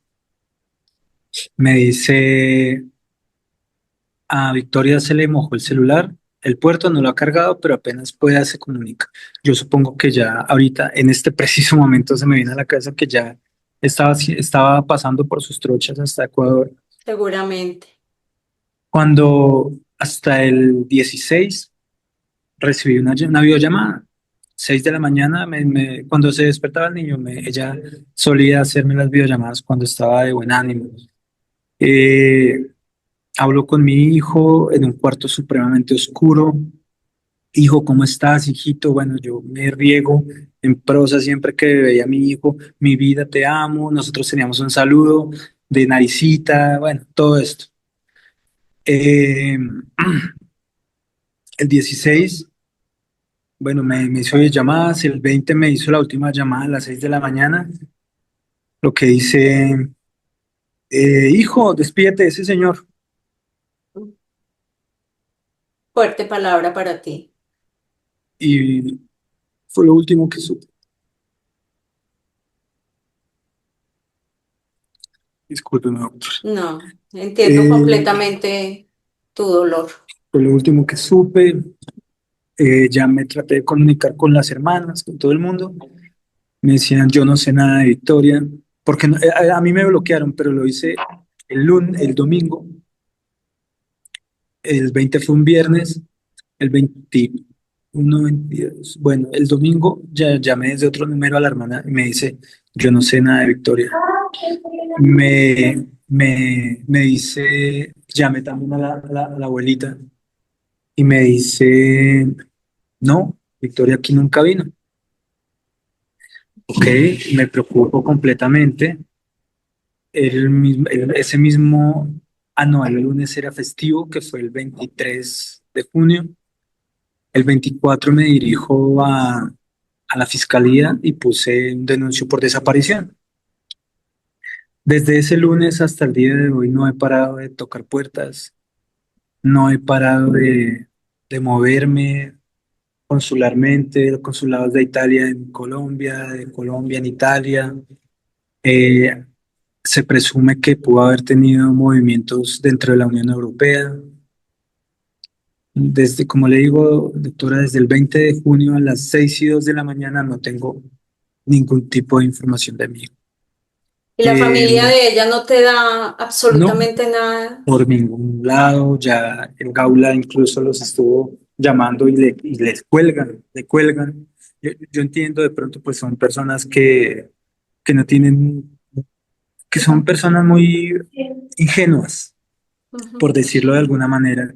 a Victoria se le mojó el celular, el puerto no lo ha cargado, pero apenas pueda se comunica. Yo supongo que ya ahorita, en este preciso momento, se me viene a la cabeza que ya estaba pasando por sus trochas hasta Ecuador. Seguramente. Cuando hasta el 16 recibí una videollamada. 6 de la mañana, cuando se despertaba el niño, ella solía hacerme las videollamadas cuando estaba de buen ánimo. Eh, Hablo con mi hijo en un cuarto supremamente oscuro. Hijo, ¿cómo estás, hijito? Bueno, yo me riego en prosa siempre que veía a mi hijo. Mi vida, te amo. Nosotros teníamos un saludo de naricita, bueno, todo esto. Eh, el 16, bueno, me hizo llamadas. El 20 me hizo la última llamada a las 6 de la mañana. Lo que dice, hijo, despídete de ese señor. Fuerte palabra para ti. Y fue lo último que supe. Discúlpeme, doctor. No, entiendo Eh, completamente tu dolor. Fue lo último que supe. Ya me traté de comunicar con las hermanas, con todo el mundo. Me decían, yo no sé nada de Victoria, porque a mí me bloquearon, pero lo hice el domingo. El 20 fue un viernes, el 21, 22. Bueno, el domingo ya llamé desde otro número a la hermana y me dice, yo no sé nada de Victoria. Me dice, llamé también a la abuelita y me dice, no, Victoria aquí nunca vino. Ok, me preocupo completamente. Ese mismo, no, el lunes era festivo, que fue el 23 de junio. El 24 me dirijo a la fiscalía y puse un denuncio por desaparición. Desde ese lunes hasta el día de hoy no he parado de tocar puertas, no he parado de moverme consularmente, los consulados de Italia en Colombia, de Colombia en Italia. Eh, Se presume que pudo haber tenido movimientos dentro de la Unión Europea. Desde, como le digo, doctora, desde el 20 de junio a las 6:02 de la mañana no tengo ningún tipo de información de mí. Y la Eh, familia de ella no te da no, absolutamente nada. por ningún lado, ya el Gaula incluso los estuvo llamando y les cuelgan, le cuelgan. Yo entiendo, de pronto, pues son personas que no tienen, que son personas muy ingenuas, por Ujú. decirlo de alguna manera,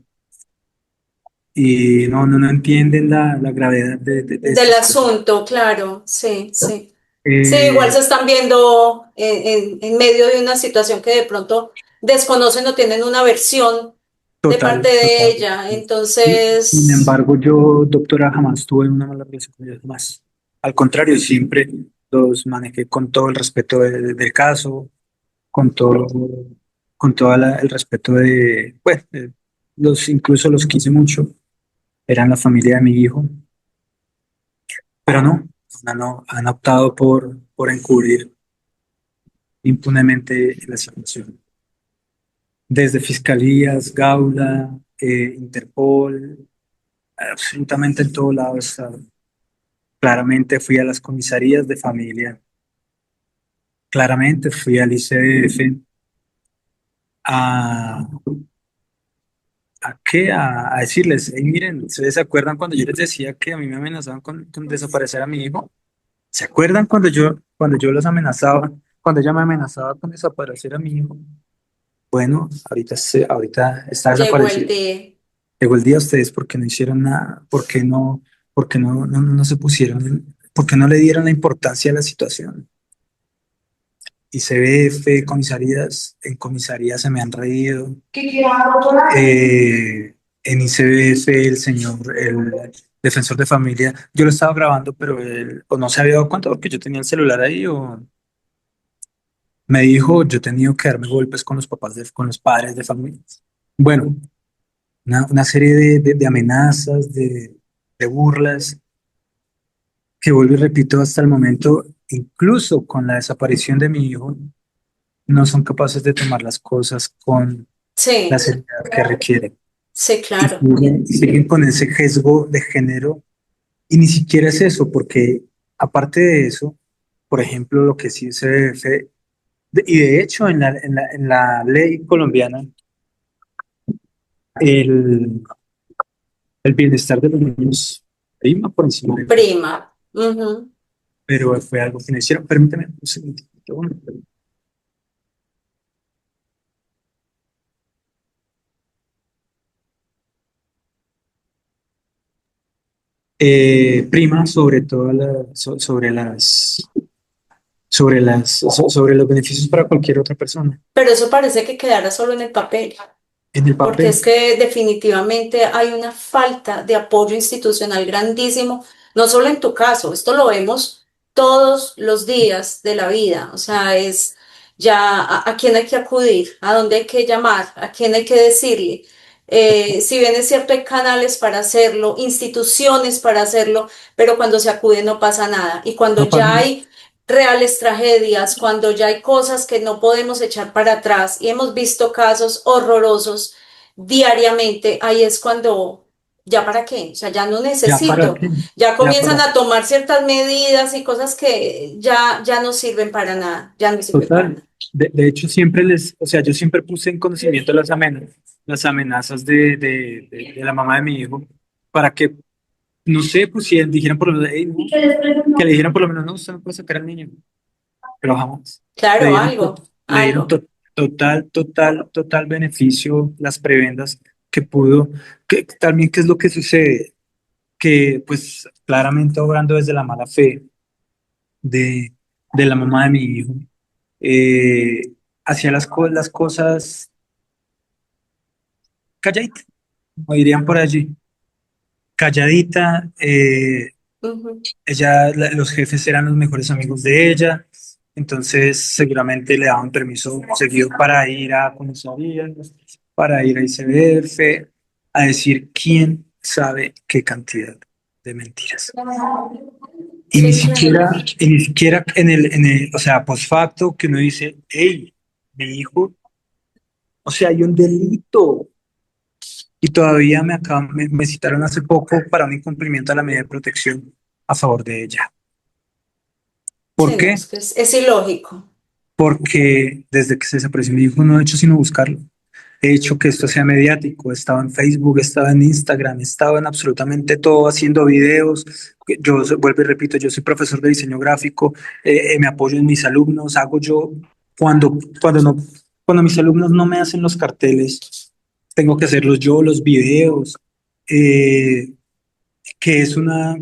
y no entienden la gravedad de Del estas cosas. asunto, claro, sí, sí. Sí, igual Eh, se están viendo en medio de una situación que de pronto desconocen o tienen una versión de parte Total, de total. ella. Sin Entonces, embargo, yo, doctora, jamás tuve una mala relación con ellos, jamás. Al contrario, siempre los manejé con todo el respeto del caso, con todo, con todo el respeto pues, incluso los quise mucho, eran la familia de mi hijo, pero no, han optado por encubrir impunemente la situación. Desde fiscalías, Gaula, Interpol, absolutamente en todo lado está. Claramente fui a las comisarías de familia, claramente fui al ICBF a, a decirles, hey, miren, ¿ustedes se acuerdan cuando yo les decía que a mí me amenazaban con desaparecer a mi hijo? ¿Se acuerdan cuando yo los amenazaba, cuando ella me amenazaba con desaparecer a mi hijo? Bueno, ahorita está llegó el desaparecido. día. Llegó el día, ustedes porque no hicieron nada, porque no se pusieron, porque no le dieron la importancia a la situación. ICBF, comisarías, en comisarías se me han reído. En ICBF, el defensor de familia, yo lo estaba grabando, pero él o no se había dado cuenta porque yo tenía el celular ahí, o me dijo, yo he tenido que darme golpes con los papás, con los padres de familia. Bueno, una serie de amenazas, de burlas, que vuelvo y repito, hasta el momento, incluso con la desaparición de mi hijo, no son capaces de tomar las cosas con la Sí, seriedad que requieren. sí, Y claro. siguen con ese sesgo de género, y ni siquiera es eso, porque aparte de eso, por ejemplo, lo que sí se debe, y de hecho en la ley colombiana, el, el bienestar de los niños prima por encima de todo. Prima. Ujú. Pero fue algo que no hicieron. Permíteme un segundito. Prima sobre todo sobre los beneficios para cualquier otra persona. Pero eso parece que quedara solo en el papel. En el Porque es papel, que definitivamente hay una falta de apoyo institucional grandísimo, no solo en tu caso, esto lo vemos todos los días de la vida, o sea, es ya a quién hay que acudir, a dónde hay que llamar, a quién hay que decirle. Si bien es cierto, hay canales para hacerlo, instituciones para hacerlo, pero cuando se acude no pasa nada. Y cuando no pasa ya nada. hay reales tragedias, cuando ya hay cosas que no podemos echar para atrás y hemos visto casos horrorosos diariamente, ahí es cuando, ¿ya para qué? O sea, ya no ¿Ya para necesito. qué? Ya ¿Ya comienzan para a tomar ciertas medidas y cosas que ya no sirven para nada, ya no sirven para Total, nada. de hecho o sea, yo siempre puse en conocimiento las amenazas de la mamá de mi hijo, para que, no sé, pusieran, dijeran por lo menos, "Ey, no", que le dijeran por lo menos, no, usted no puede sacar al niño, pero jamás. Le Claro, dieron, algo, le dieron algo. total beneficio, las prebendas que pudo, que también qué es lo que sucede, que pues claramente obrando desde la mala fe de, de la mamá de mi hijo, eh, hacía las cosas calladita, como dirían por allí, calladita. Ujú. Los jefes eran los mejores amigos de ella, Entonces, seguramente le daban permiso seguido para ir a comisaría, para ir a ICBF, a decir quién sabe qué cantidad de mentiras. Y Qué ni increíble. siquiera, y ni siquiera o sea, post facto, que uno dice, hey, mi hijo, o sea, hay un delito. Y todavía me citaron hace poco para un incumplimiento a la medida de protección a favor de ella. Sí, ¿Por no, qué? es ilógico. Porque desde que se desapareció mi hijo no he hecho sino buscarlo. He hecho que esto sea mediático. He estado en Facebook, he estado en Instagram, he estado en absolutamente todo haciendo videos. Vuelvo y repito, yo soy profesor de diseño gráfico, me apoyo en mis alumnos, hago yo cuando, cuando no, cuando mis alumnos no me hacen los carteles, tengo que hacerlos yo, los videos, eh, que es una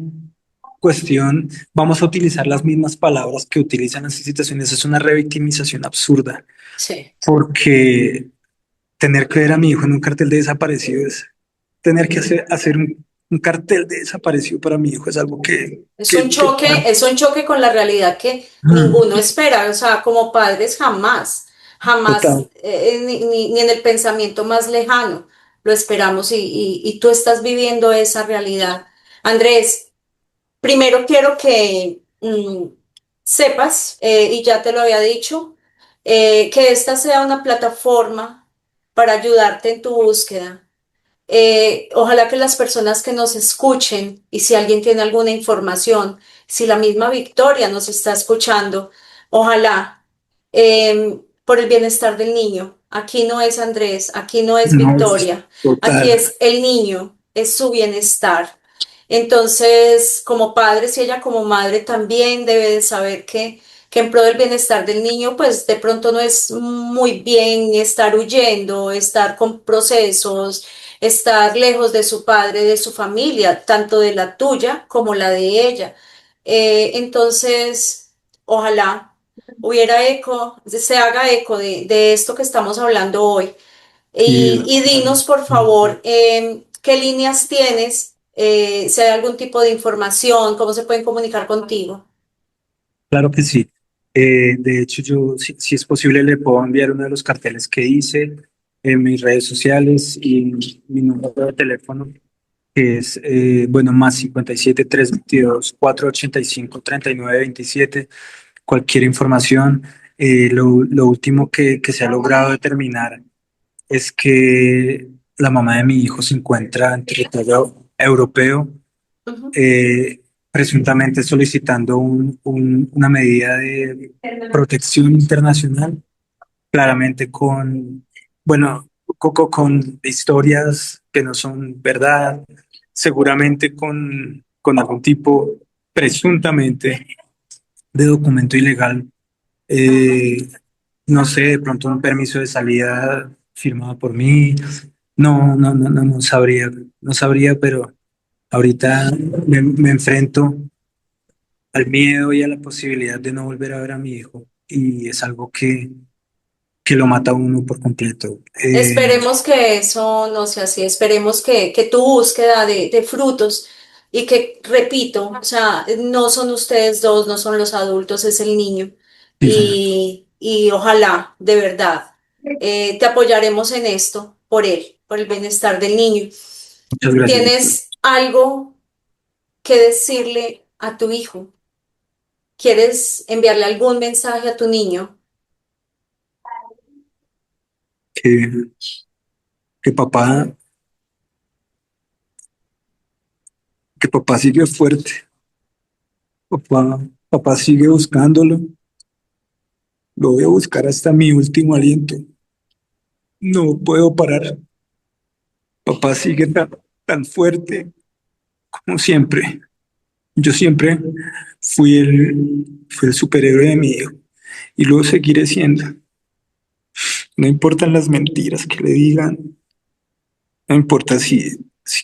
cuestión, vamos a utilizar las mismas palabras que utilizan en esas situaciones, es una revictimización absurda, Sí. porque tener que ver a mi hijo en un cartel de desaparecido es tener que hacer un cartel de desaparecido para mi hijo, es algo Es un choque con la realidad que ninguno espera, o sea, como padres jamás, jamás, total. ni en el pensamiento más lejano lo esperamos y tú estás viviendo esa realidad. Andrés, primero quiero que sepas, y ya te lo había dicho, que esta sea una plataforma para ayudarte en tu búsqueda. Ojalá que las personas que nos escuchen y si alguien tiene alguna información, si la misma Victoria nos está escuchando, ojalá por el bienestar del niño. Aquí no es Andrés, aquí no es No, es Victoria, aquí total. es el niño, es su bienestar. Entonces, como padre, si ella como madre también debe de saber que en pro del bienestar del niño, pues de pronto no es muy bien estar huyendo, estar con procesos, estar lejos de su padre, de su familia, tanto de la tuya como la de ella. Entonces, ojalá hubiera eco, se haga eco de esto que estamos hablando hoy. Sí, Y dinos, por favor, qué líneas tienes, si hay algún tipo de información, cómo se pueden comunicar contigo. claro que sí. De hecho, yo, si es posible, le puedo enviar uno de los carteles que hice en mis redes sociales y mi número de teléfono, que es, bueno, más 57 322 485 3927. Cualquier información. Lo último que se ha logrado determinar es que la mamá de mi hijo se encuentra en territorio europeo, Ujú. eh, presuntamente solicitando una medida de protección internacional, claramente bueno, con historias que no son verdad, seguramente con algún tipo, presuntamente, de documento ilegal, eh, no sé, de pronto un permiso de salida firmado por mí. No sabría, no sabría, pero ahorita me enfrento al miedo y a la posibilidad de no volver a ver a mi hijo y es algo que lo mata a uno por completo. Esperemos que eso no sea así, esperemos que tu búsqueda de frutos y que, repito, o sea, no son ustedes dos, no son los adultos, es el niño. Sí, señor. Y ojalá, de verdad, te apoyaremos en esto por él, por el bienestar del niño. Muchas gracias, Víctor. ¿Tienes algo que decirle a tu hijo? ¿Quieres enviarle algún mensaje a tu niño? Que, que papá, que papá sigue fuerte, papá sigue buscándolo, lo voy a buscar hasta mi último aliento. No puedo parar. Papá sigue tan fuerte como siempre. Yo siempre fui el superhéroe de mi hijo y lo seguiré siendo. No importan las mentiras que le digan, no importa si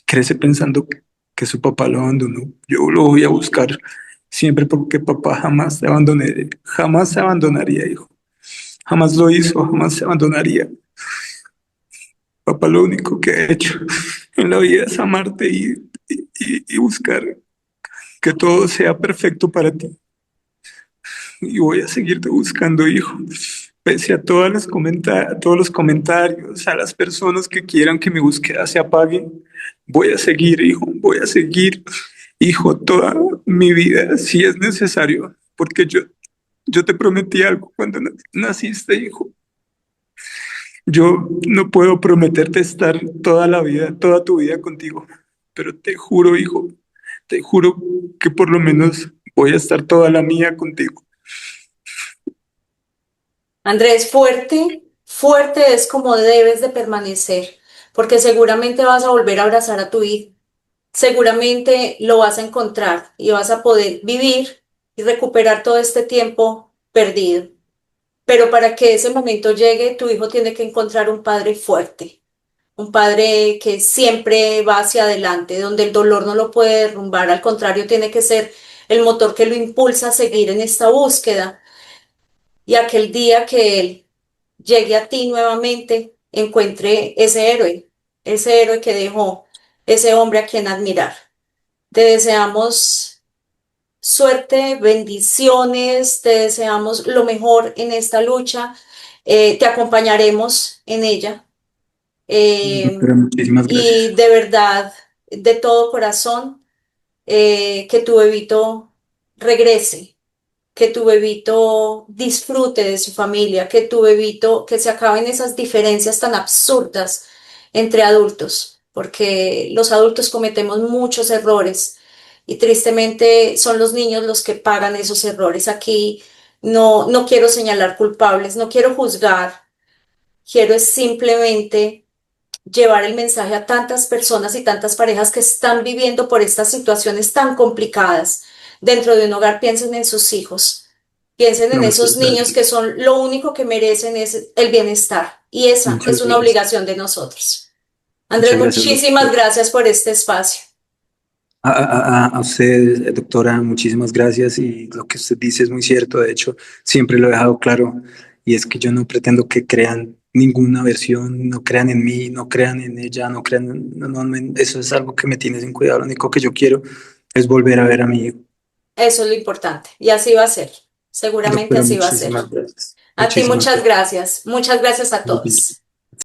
crece pensando que su papá lo abandonó. Yo lo voy a buscar siempre porque papá jamás te abandonaré, jamás se abandonaría, hijo. Jamás lo hizo, jamás se abandonaría. Papá lo único que ha hecho en la vida es amarte y buscar que todo sea perfecto para ti. y voy a seguirte buscando, hijo. Pese a todos los comentarios, a las personas que quieran que mi búsqueda se apague, voy a seguir, hijo, voy a seguir, hijo, toda mi vida, si es necesario, porque yo te prometí algo cuando naciste, hijo. Yo no puedo prometerte estar toda la vida, toda tu vida contigo, pero te juro, hijo, te juro que por lo menos voy a estar toda la mía contigo. Andrés, fuerte, fuerte es como debes de permanecer, porque seguramente vas a volver a abrazar a tu hijo, seguramente lo vas a encontrar y vas a poder vivir y recuperar todo este tiempo perdido. Pero para que ese momento llegue, tu hijo tiene que encontrar un padre fuerte, un padre que siempre va hacia adelante, donde el dolor no lo puede derrumbar, al contrario, tiene que ser el motor que lo impulsa a seguir en esta búsqueda y aquel día que él llegue a ti nuevamente, encuentre ese héroe que dejó, ese hombre a quien admirar. Te deseamos suerte, bendiciones, te deseamos lo mejor en esta lucha, te acompañaremos en ella Doctora, muchísimas y gracias. de verdad, de todo corazón, que tu bebito regrese, que tu bebito disfrute de su familia, que tu bebito, que se acaben esas diferencias tan absurdas entre adultos, porque los adultos cometemos muchos errores y tristemente son los niños los que pagan esos errores. Aquí no quiero señalar culpables, no quiero juzgar, quiero es simplemente llevar el mensaje a tantas personas y tantas parejas que están viviendo por estas situaciones tan complicadas dentro de un hogar. Piensen en sus hijos, piensen No, en muchas esos niños gracias. que son lo único que merecen es el bienestar y esa es Muchas una gracias. obligación de nosotros. Andrés, Muchas gracias, muchísimas doctora. gracias por este espacio. A usted, doctora, muchísimas gracias y lo que usted dice es muy cierto, de hecho, siempre lo he dejado claro y es que yo no pretendo que crean ninguna versión, no crean en mí, no crean en ella, no crean, eso es algo que me tiene sin cuidado, lo único que yo quiero es volver a ver a mi hijo. Eso es lo importante y así va a ser. Seguramente Doctora, así va a ser. muchísimas gracias. A ti Muchísimas muchas gracias. gracias. Muchas gracias a todos.